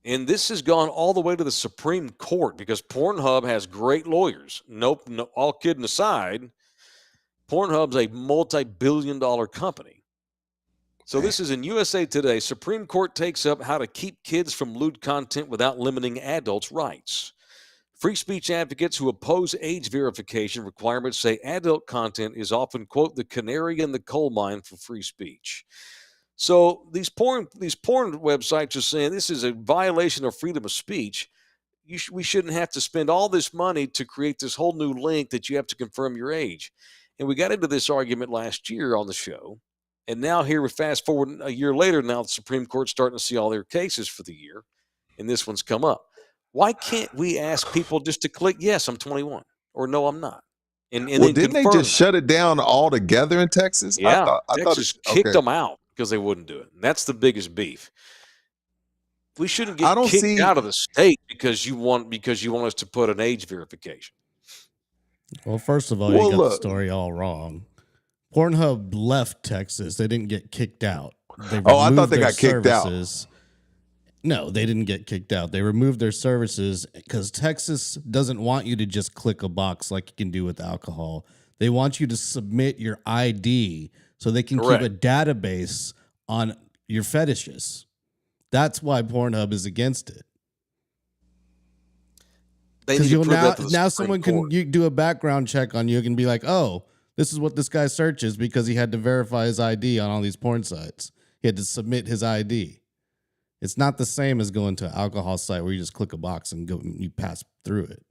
And this has gone all the way to the Supreme Court, because Pornhub has great lawyers. No, all kidding aside, Pornhub's a multi-billion-dollar company. So this is in USA Today. Supreme Court takes up how to keep kids from lewd content without limiting adults' rights. Free speech advocates who oppose age verification requirements say adult content is often, quote, the canary in the coal mine for free speech. So these porn websites are saying this is a violation of freedom of speech. We shouldn't have to spend all this money to create this whole new link that you have to confirm your age. And we got into this argument last year on the show. And now here we fast forward a year later. Now the Supreme Court's starting to see all their cases for the year. And this one's come up. Why can't we ask people just to click, yes, I'm 21, or no, I'm not? And then didn't they just shut it down altogether in Texas? Yeah, Texas kicked them out because they wouldn't do it. And that's the biggest beef. We shouldn't get kicked out of the state because you want us to put an age verification. Well, first of all, you got the story all wrong. Pornhub left Texas. They didn't get kicked out. I thought they got kicked out. No, they didn't get kicked out. They removed their services because Texas doesn't want you to just click a box like you can do with alcohol. They want you to submit your ID so they can keep a database on your fetishes. That's why Pornhub is against it. Because now someone can do a background check on you and be like, oh, this is what this guy searches, because he had to verify his ID on all these porn sites. He had to submit his ID. It's not the same as going to an alcohol site where you just click a box and you pass through it.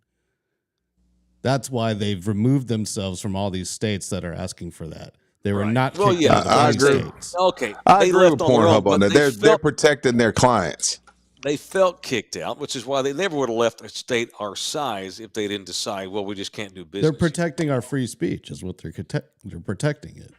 That's why they've removed themselves from all these states that are asking for that. They were not kicked out of I agree. states. Okay. I agree with Pornhub on that. They're protecting their clients. They felt kicked out, which is why they never would have left a state our size if they didn't decide, well, we just can't do business. They're protecting our free speech is what they're protecting it.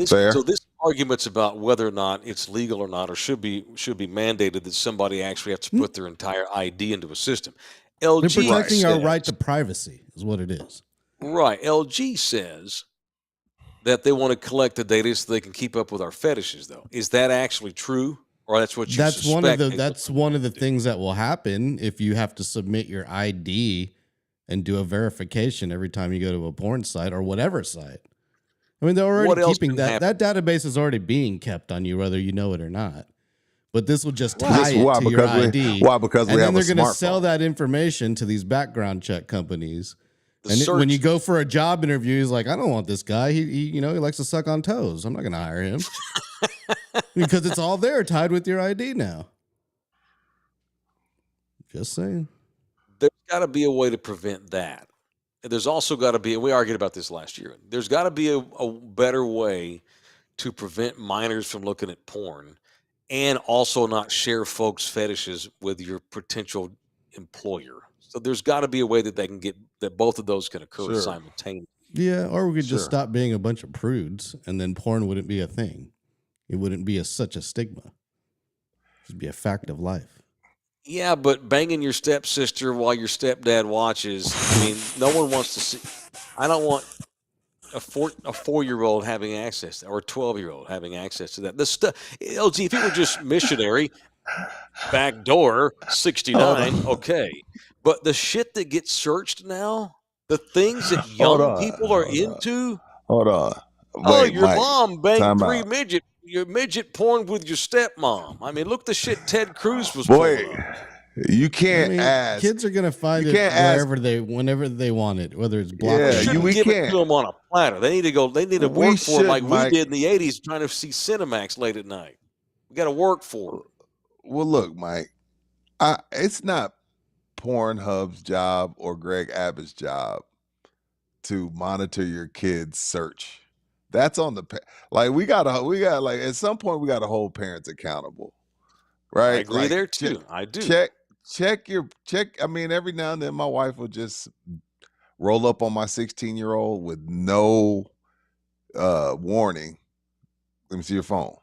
So this argument's about whether or not it's legal or not, or should be mandated that somebody actually have to put their entire ID into a system. LG They're protecting our right to privacy is what it is. Right. LG says that they want to collect the data so they can keep up with our fetishes, though. Is that actually true? Or that's what you suspect? That's one of the things that will happen if you have to submit your ID and do a verification every time you go to a porn site or whatever site. I mean, they're already keeping that. That database is already being kept on you, whether you know it or not. But this will just tie it to your ID. Why? Because we have a smartphone. And then they're going to sell that information to these background check companies. When you go for a job interview, he's like, I don't want this guy. He likes to suck on toes. I'm not going to hire him. Because it's all there tied with your ID now. Just saying. There's got to be a way to prevent that. There's also got to be, we argued about this last year, there's got to be a better way to prevent minors from looking at porn, and also not share folks' fetishes with your potential employer. So there's got to be a way that they can get, that both of those can occur simultaneously. Yeah, or we could just stop being a bunch of prudes, and then porn wouldn't be a thing. It wouldn't be such a stigma. It'd be a fact of life. Yeah, but banging your stepsister while your stepdad watches, I mean, no one wants to see. I don't want a 4-year-old having access to, or a 12-year-old having access to that. The stuff, LG, if it were just missionary, backdoor, 69, okay. But the shit that gets searched now, the things that young people are into. Hold on. Wait, your mom banged your midget porn with your stepmom. I mean, look the shit Ted Cruz was pulling up. You can't ask. Kids are gonna find it whenever they want it, whether it's blocked. Yeah, we give can't it to them on a platter. They need to go. They need to We work for it like Mike. we did in the '80s, trying to see Cinemax late at night. We got to work for it. Well, look, Mike, it's not Pornhub's job or Greg Abbott's job to monitor your kids' search. That's on the like we got like at some point we got to hold parents accountable, right? I agree there too. I do. Check. I mean, every now and then my wife will just roll up on my 16-year-old with no warning. Let me see your phone.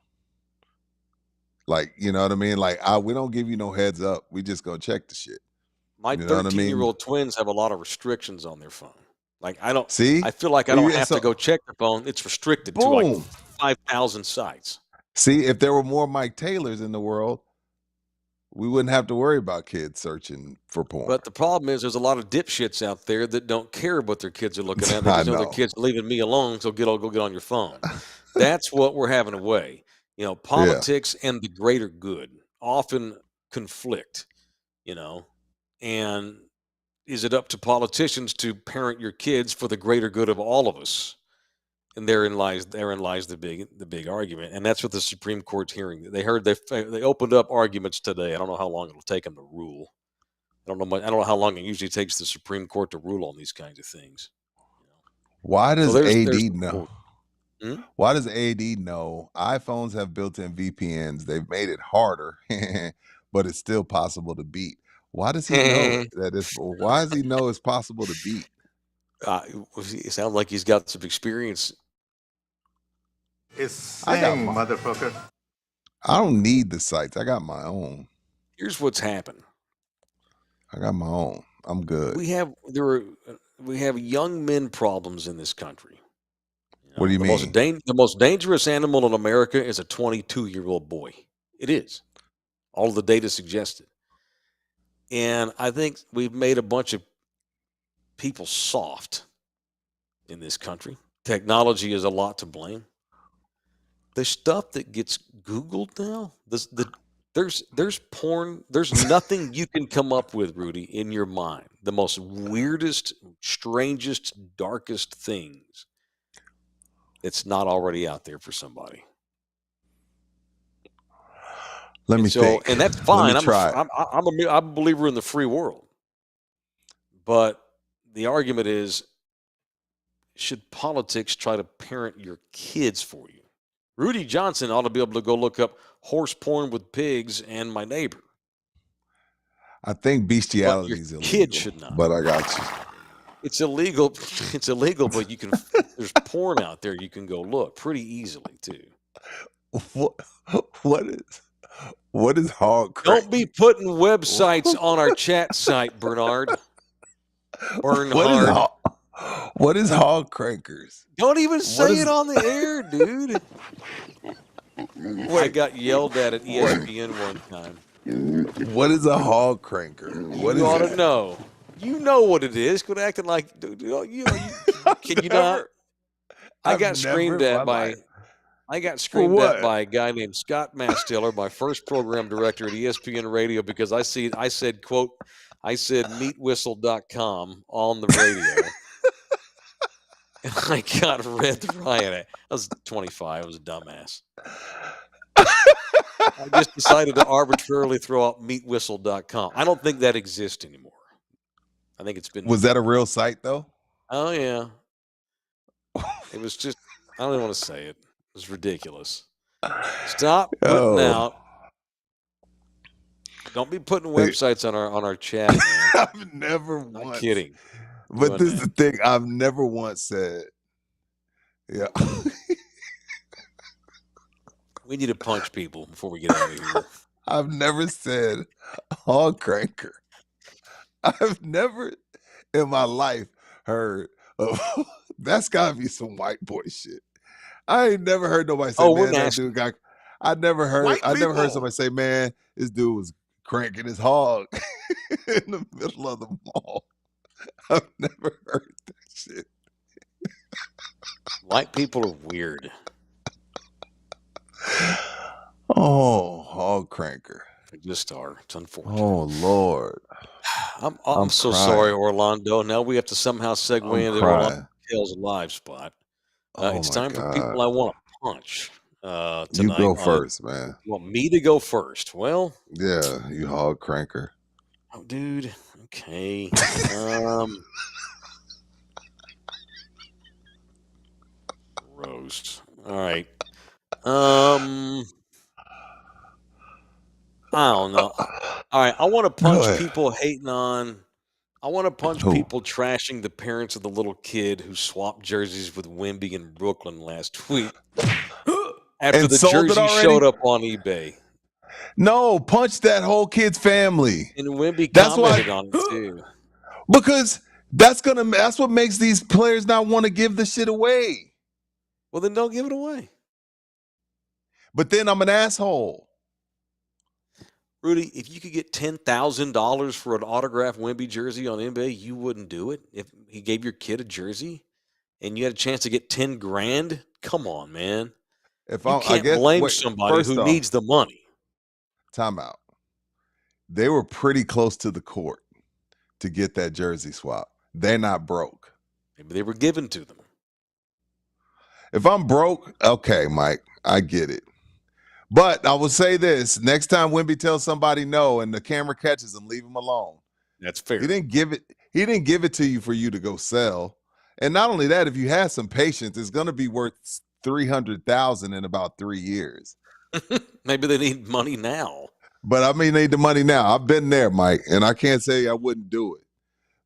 Like, you know what I mean? Like, we don't give you no heads up. We just go check the shit. My 13-year-old twins have a lot of restrictions on their phone. Like, I don't see. I feel like I don't have to go check the phone. It's restricted to like 5,000 sites. See, if there were more Mike Taylors in the world, we wouldn't have to worry about kids searching for porn. But the problem is, there's a lot of dipshits out there that don't care what their kids are looking at. They just know their kids are leaving me alone, so go get on your phone. That's what we're having away. You know, politics and the greater good often conflict. You know, and is it up to politicians to parent your kids for the greater good of all of us? And therein lies the big argument, and that's what the Supreme Court's hearing. They opened up arguments today. I don't know how long it'll take them to rule. I don't know how long it usually takes the Supreme Court to rule on these kinds of things. Why does AD know? Why does AD know iPhones have built-in VPNs? They've made it harder, but it's still possible to beat. Why does he know that why does he know it's possible to beat? It sounds like he's got some experience. Motherfucker. I don't need the sites. I got my own. Here's what's happened. I got my own. I'm good. We have young men problems in this country. What do you mean? The most dangerous animal in America is a 22-year-old boy. It is. All of the data suggests it. And I think we've made a bunch of people soft in this country. Technology is a lot to blame. The stuff that gets Googled now, there's porn. There's nothing you can come up with, Rudy, in your mind. The most weirdest, strangest, darkest things. It's not already out there for somebody. Let me think. And that's fine. I'm a believer in the free world. But the argument is, should politics try to parent your kids for you? Rudy Johnson ought to be able to go look up horse porn with pigs and my neighbor. I think bestiality is illegal. Kids should not. But I got you. It's illegal. It's illegal, but you can. There's porn out there. You can go look pretty easily too. What is hog crank? Don't be putting websites on our chat site, Bernard. Bernhard. What is hog crankers? Don't even say it on the air, dude. I got yelled at ESPN one time. What is a hog cranker? You ought to know. You know what it is. Quit acting like can you not? I got screamed at by a guy named Scott Mastiller, my first program director at ESPN Radio, because I said meatwhistle.com on the radio. And I got read the riot at. I was 25. I was a dumbass. I just decided to arbitrarily throw out meatwhistle.com. I don't think that exists anymore. I think it's been. Was that a real site though? Oh yeah. It was just. I don't even want to say it. It was ridiculous. Stop putting out. Don't be putting websites on our chat, man. I've never Not once. kidding. But this is the thing. I've never once said. Yeah. We need to punch people before we get out of here. I've never said hog cranker. I've never in my life heard of that's gotta be some white boy shit. I ain't never heard nobody say, man, that dude got I never heard somebody say, man, this dude was cranking his hog in the middle of the mall. I've never heard that shit. White people are weird. Oh, hog cranker. They just are. It's unfortunate. Oh Lord, I'm so sorry, crying. Orlando. Now we have to somehow segue I'm into Orlando crying. Tails live spot. Oh It's my time for people God. I want to punch You tonight. go first, man. You want me to go first? Well, Yeah, you hog cranker. oh, dude. Okay. Roast. All right. Um, I don't know. All right. I want to Go punch ahead. people hating on. I want to punch Who? people trashing the parents of the little kid who swapped jerseys with Wemby in Brooklyn last week after And the sold it jersey already? showed up on eBay. No, punch that whole kid's family. And Wemby That's why, commented on it too. because that's what makes these players not want to give the shit away. Well, then don't give it away. But then I'm an asshole. Rudy, if you could get $10,000 for an autographed Wemby jersey on NBA, you wouldn't do it if he gave your kid a jersey and you had a chance to get 10 grand? Come on, man. You I can't guess, blame wait, somebody first who off, needs the money. timeout. They were pretty close to the court to get that jersey swap. They're not broke. Maybe they were given to them. If I'm broke, okay, Mike, I get it. But I will say this: next time Wemby tells somebody no and the camera catches him, leave him alone. That's fair. He didn't give it to you for you to go sell. And not only that, if you have some patience, it's going to be worth $300,000 in about 3 years. Maybe they need money now. But I mean, they need the money now. I've been there, Mike, and I can't say I wouldn't do it.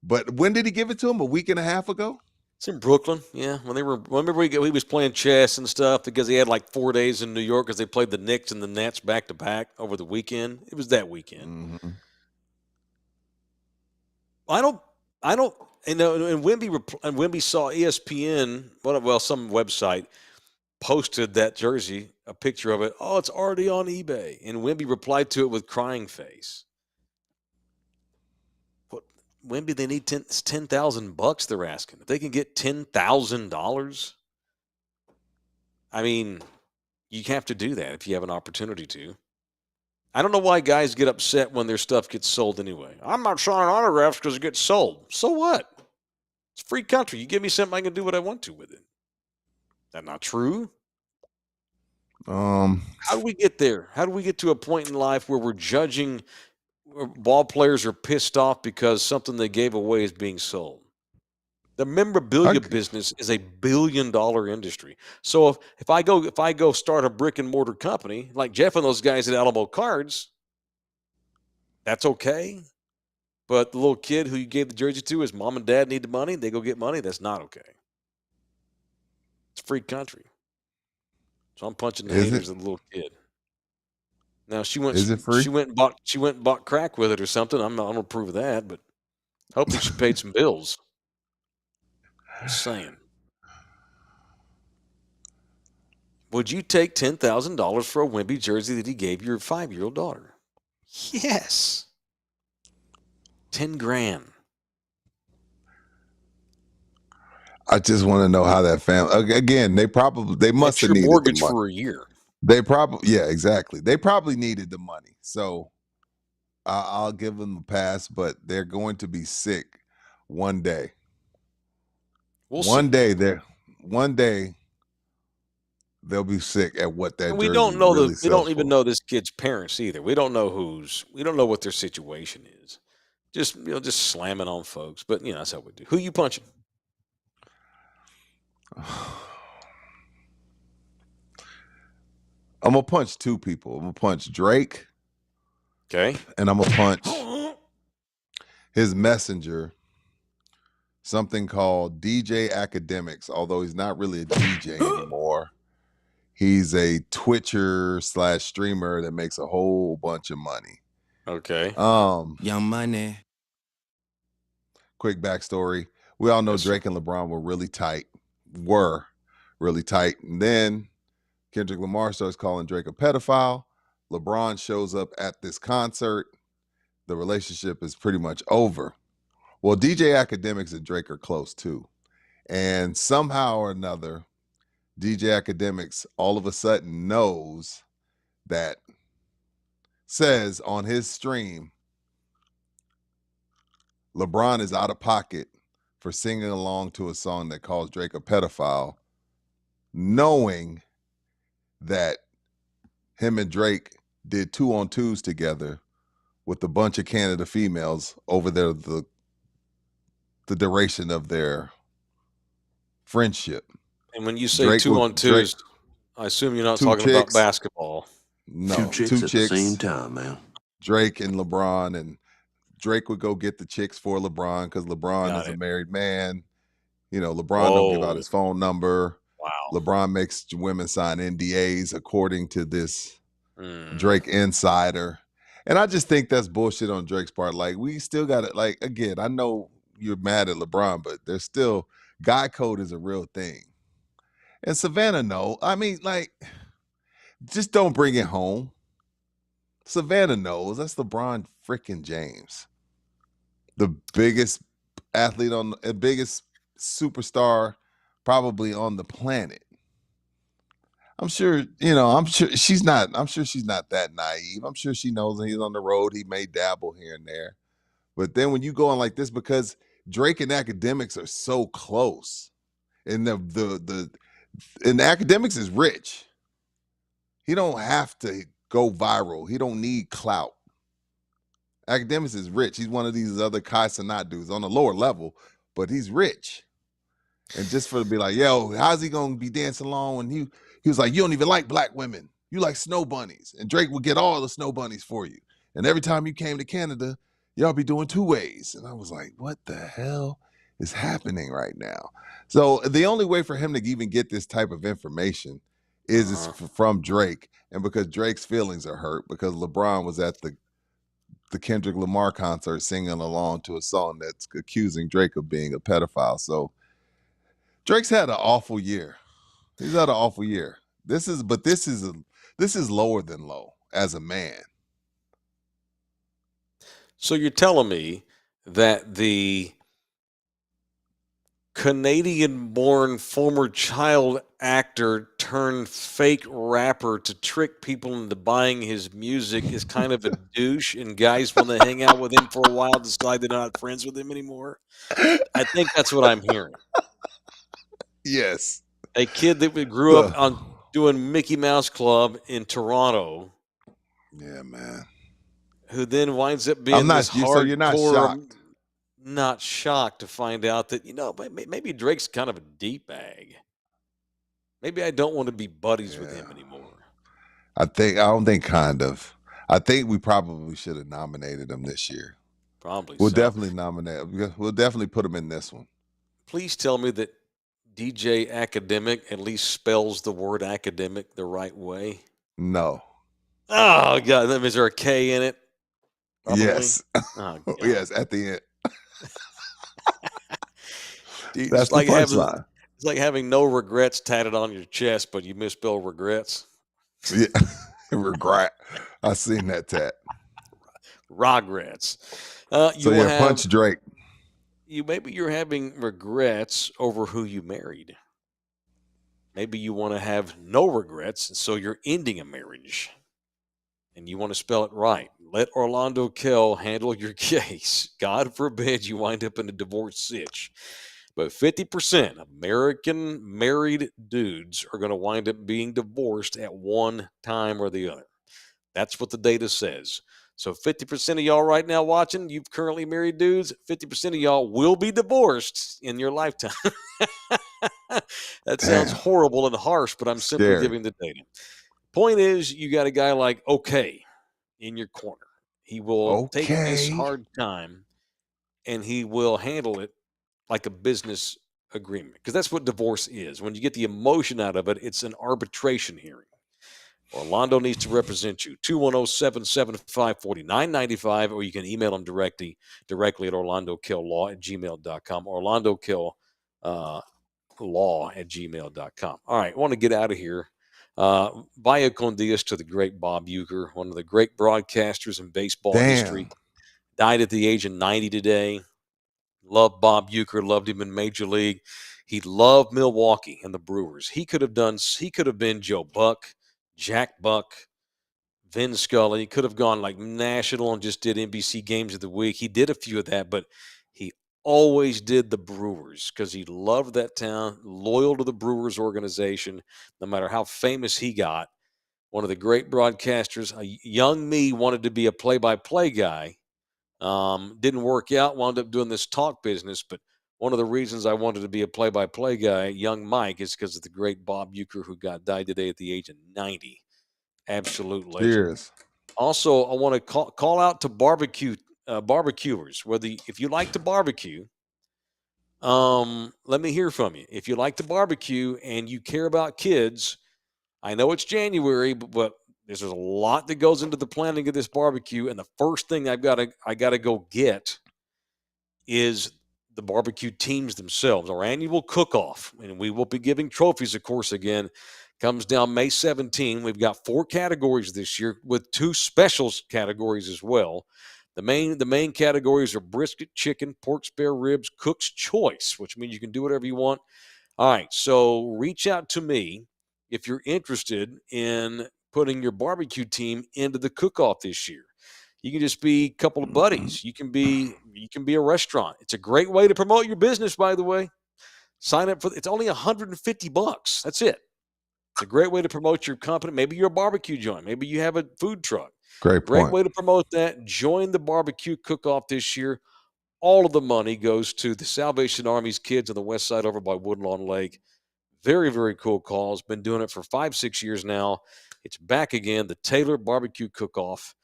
But when did he give it to him? A week and a half ago? It's in Brooklyn, yeah. Remember he was playing chess and stuff because he had like 4 days in New York because they played the Knicks and the Nets back to back over the weekend. It was that weekend. Mm-hmm. I don't, and Wemby saw ESPN, some website posted that jersey, a picture of it. Oh, it's already on eBay, and Wemby replied to it with crying face. Wemby, they need $10,000. They're asking if they can get $10,000. I mean, you have to do that if you have an opportunity to. I don't know why guys get upset when their stuff gets sold anyway. I'm not signing autographs because it gets sold. So what? It's a free country. You give me something, I can do what I want to with it. Is that not true? How do we get there? How do we get to a point in life where we're judging ball players are pissed off because something they gave away is being sold? The memorabilia business is a billion-dollar industry. So if I go start a brick and mortar company like Jeff and those guys at Alamo Cards, that's okay. But the little kid who you gave the jersey to, his mom and dad need the money, they go get money. That's not okay. It's a free country. So I'm punching the haters of the little kid. Now she went. Is it free? She went and bought crack with it or something. I'm not gonna prove that, but hopefully she paid some bills. Just saying. Would you take $10,000 for a Wemby jersey that he gave your 5-year-old daughter? Yes. 10 grand. I just want to know how that family. Again, they must have your needed mortgage the money for a year. Yeah, exactly. They probably needed the money, so I'll give them a pass. But they're going to be sick one day. One day they'll be sick at what that. And we jersey don't know really we don't sells even for. know this kid's parents either. We don't know what their situation is. Just slamming on folks. But that's how we do. Who you punching? I'm gonna punch two people. I'm gonna punch Drake. Okay. And I'm gonna punch his messenger, something called DJ Academics, although he's not really a DJ anymore. He's a Twitcher/streamer that makes a whole bunch of money. Okay. Young Money. Quick backstory. We all know Drake and LeBron were really tight. And then Kendrick Lamar starts calling Drake a pedophile. LeBron shows up at this concert. The relationship is pretty much over. Well, DJ Academics and Drake are close too. And somehow or another, DJ Academics all of a sudden knows that says on his stream, LeBron is out of pocket for singing along to a song that calls Drake a pedophile, knowing that him and Drake did 2-on-2s together with a bunch of Canada females over the duration of their friendship. And when you say 2-on-2s, I assume you're not talking about basketball. No, two chicks at the same time, man. Drake and LeBron, and Drake would go get the chicks for LeBron because LeBron is a married man. LeBron don't give out his phone number. Wow. LeBron makes women sign NDAs according to this Drake insider. And I just think that's bullshit on Drake's part. Like, we still got it. Like, again, I know you're mad at LeBron, but there's still guy code is a real thing. And Savannah, no. I mean, like, just don't bring it home. Savannah knows that's LeBron freaking James, the biggest athlete biggest superstar probably on the planet. I'm sure she's not that naive. I'm sure she knows that he's on the road. He may dabble here and there. But then when you go on like this, because Drake and Academics are so close, and and Academics is rich. He don't have to go viral. He don't need clout. Academics is rich. He's one of these other Kai Cenat dudes on the lower level, but he's rich. And just for to be like, yo, how's he gonna be dancing along when he was like, you don't even like black women. You like snow bunnies. And Drake would get all the snow bunnies for you. And every time you came to Canada, y'all be doing 2 ways. And I was like, what the hell is happening right now? So the only way for him to even get this type of information is from Drake. And because Drake's feelings are hurt because LeBron was at the Kendrick Lamar concert singing along to a song that's accusing Drake of being a pedophile. So Drake's had an awful year. He's had an awful year. This is lower than low as a man. So you're telling me that the Canadian-born former child actor turned fake rapper to trick people into buying his music is kind of a douche, and guys, when they hang out with him for a while, decide they're not friends with him anymore? I think that's what I'm hearing. Yes. A kid that grew up on doing Mickey Mouse Club in Toronto. Yeah, man. Who then winds up being so you're not shocked. Not shocked to find out that, maybe Drake's kind of a deep bag. Maybe I don't want to be buddies with him anymore. I don't think kind of. I think we probably should have nominated him this year. Probably We'll definitely nominate. We'll definitely put him in this one. Please tell me that DJ Academic at least spells the word academic the right way. No. Oh, God. Is there a K in it? Probably? Yes. Oh, yes, at the end. Dude, that's the punchline. It's like having no regrets tatted on your chest, but you misspell regrets. Yeah, regret. I seen that tat. Regrets. Punch Drake. Maybe you're having regrets over who you married. Maybe you want to have no regrets, and so you're ending a marriage. And you want to spell it right. Let Orlando Kell handle your case. God forbid you wind up in a divorce sitch. But 50% of American married dudes are going to wind up being divorced at one time or the other. That's what the data says. So 50% of y'all right now watching, you've currently married dudes. 50% of y'all will be divorced in your lifetime. That sounds horrible and harsh, but I'm simply giving the data. Point is, you got a guy like OK in your corner. He will take this hard time, and he will handle it like a business agreement, because that's what divorce is. When you get the emotion out of it, it's an arbitration hearing. Orlando needs to represent you. 210-775-4995, or you can email him directly at orlandokilllaw@gmail.com. orlandokilllaw@gmail.com. All right, I want to get out of here. Vaya con Dios to the great Bob Uecker, one of the great broadcasters in baseball history. Died at the age of 90 today. Loved Bob Uecker, loved him in Major League. He loved Milwaukee and the Brewers. He could have been Joe Buck, Jack Buck, Vin Scully. He could have gone like national and just did NBC Games of the Week. He did a few of that, but he always did the Brewers because he loved that town, loyal to the Brewers organization, no matter how famous he got. One of the great broadcasters. A young me wanted to be a play-by-play guy. Didn't work out, wound up doing this talk business, but one of the reasons I wanted to be a play-by-play guy, young Mike, is because of the great Bob Uecker who died today at the age of 90. Absolute legend. Cheers. Also, I want to call out to barbecuers. If you like to barbecue, let me hear from you. If you like to barbecue and you care about kids, I know it's January, but there's a lot that goes into the planning of this barbecue, and the first thing I got to go get is the barbecue teams themselves. Our annual cook-off, and we will be giving trophies, of course, again, comes down May 17. We've got 4 categories this year with 2 specials categories as well. The main categories are brisket, chicken, pork spare ribs, cook's choice, which means you can do whatever you want. All right, so reach out to me if you're interested in putting your barbecue team into the cook-off this year. You can just be a couple of buddies. You can be a restaurant. It's a great way to promote your business, by the way. Sign up it's only $150. That's it. It's a great way to promote your company. Maybe you're a barbecue joint. Maybe you have a food truck. Great point. Way to promote that. Join the barbecue cook-off this year. All of the money goes to the Salvation Army's kids on the west side over by Woodlawn Lake. Very, very cool cause. Been doing it for 5-6 years now. It's back again, the Taylor Barbecue Cook-Off.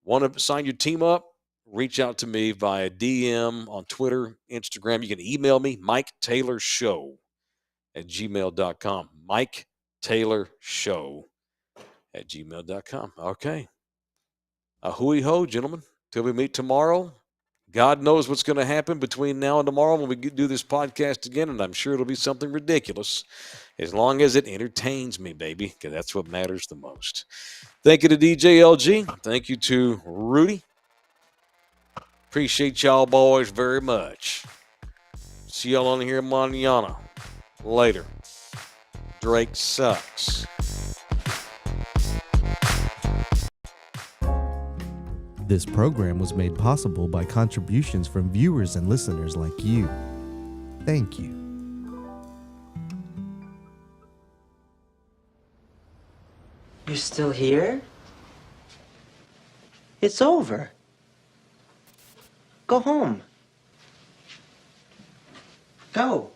Want to sign your team up? Reach out to me via DM on Twitter, Instagram. You can email me, MikeTaylorShow@gmail.com. MikeTaylorShow@gmail.com. Okay. Hui ho, gentlemen. Till we meet tomorrow. God knows what's going to happen between now and tomorrow when we do this podcast again, and I'm sure it'll be something ridiculous as long as it entertains me, baby, because that's what matters the most. Thank you to DJ LG. Thank you to Rudy. Appreciate y'all boys very much. See y'all on here mañana. Later. Drake sucks. This program was made possible by contributions from viewers and listeners like you. Thank you. You're still here? It's over. Go home. Go.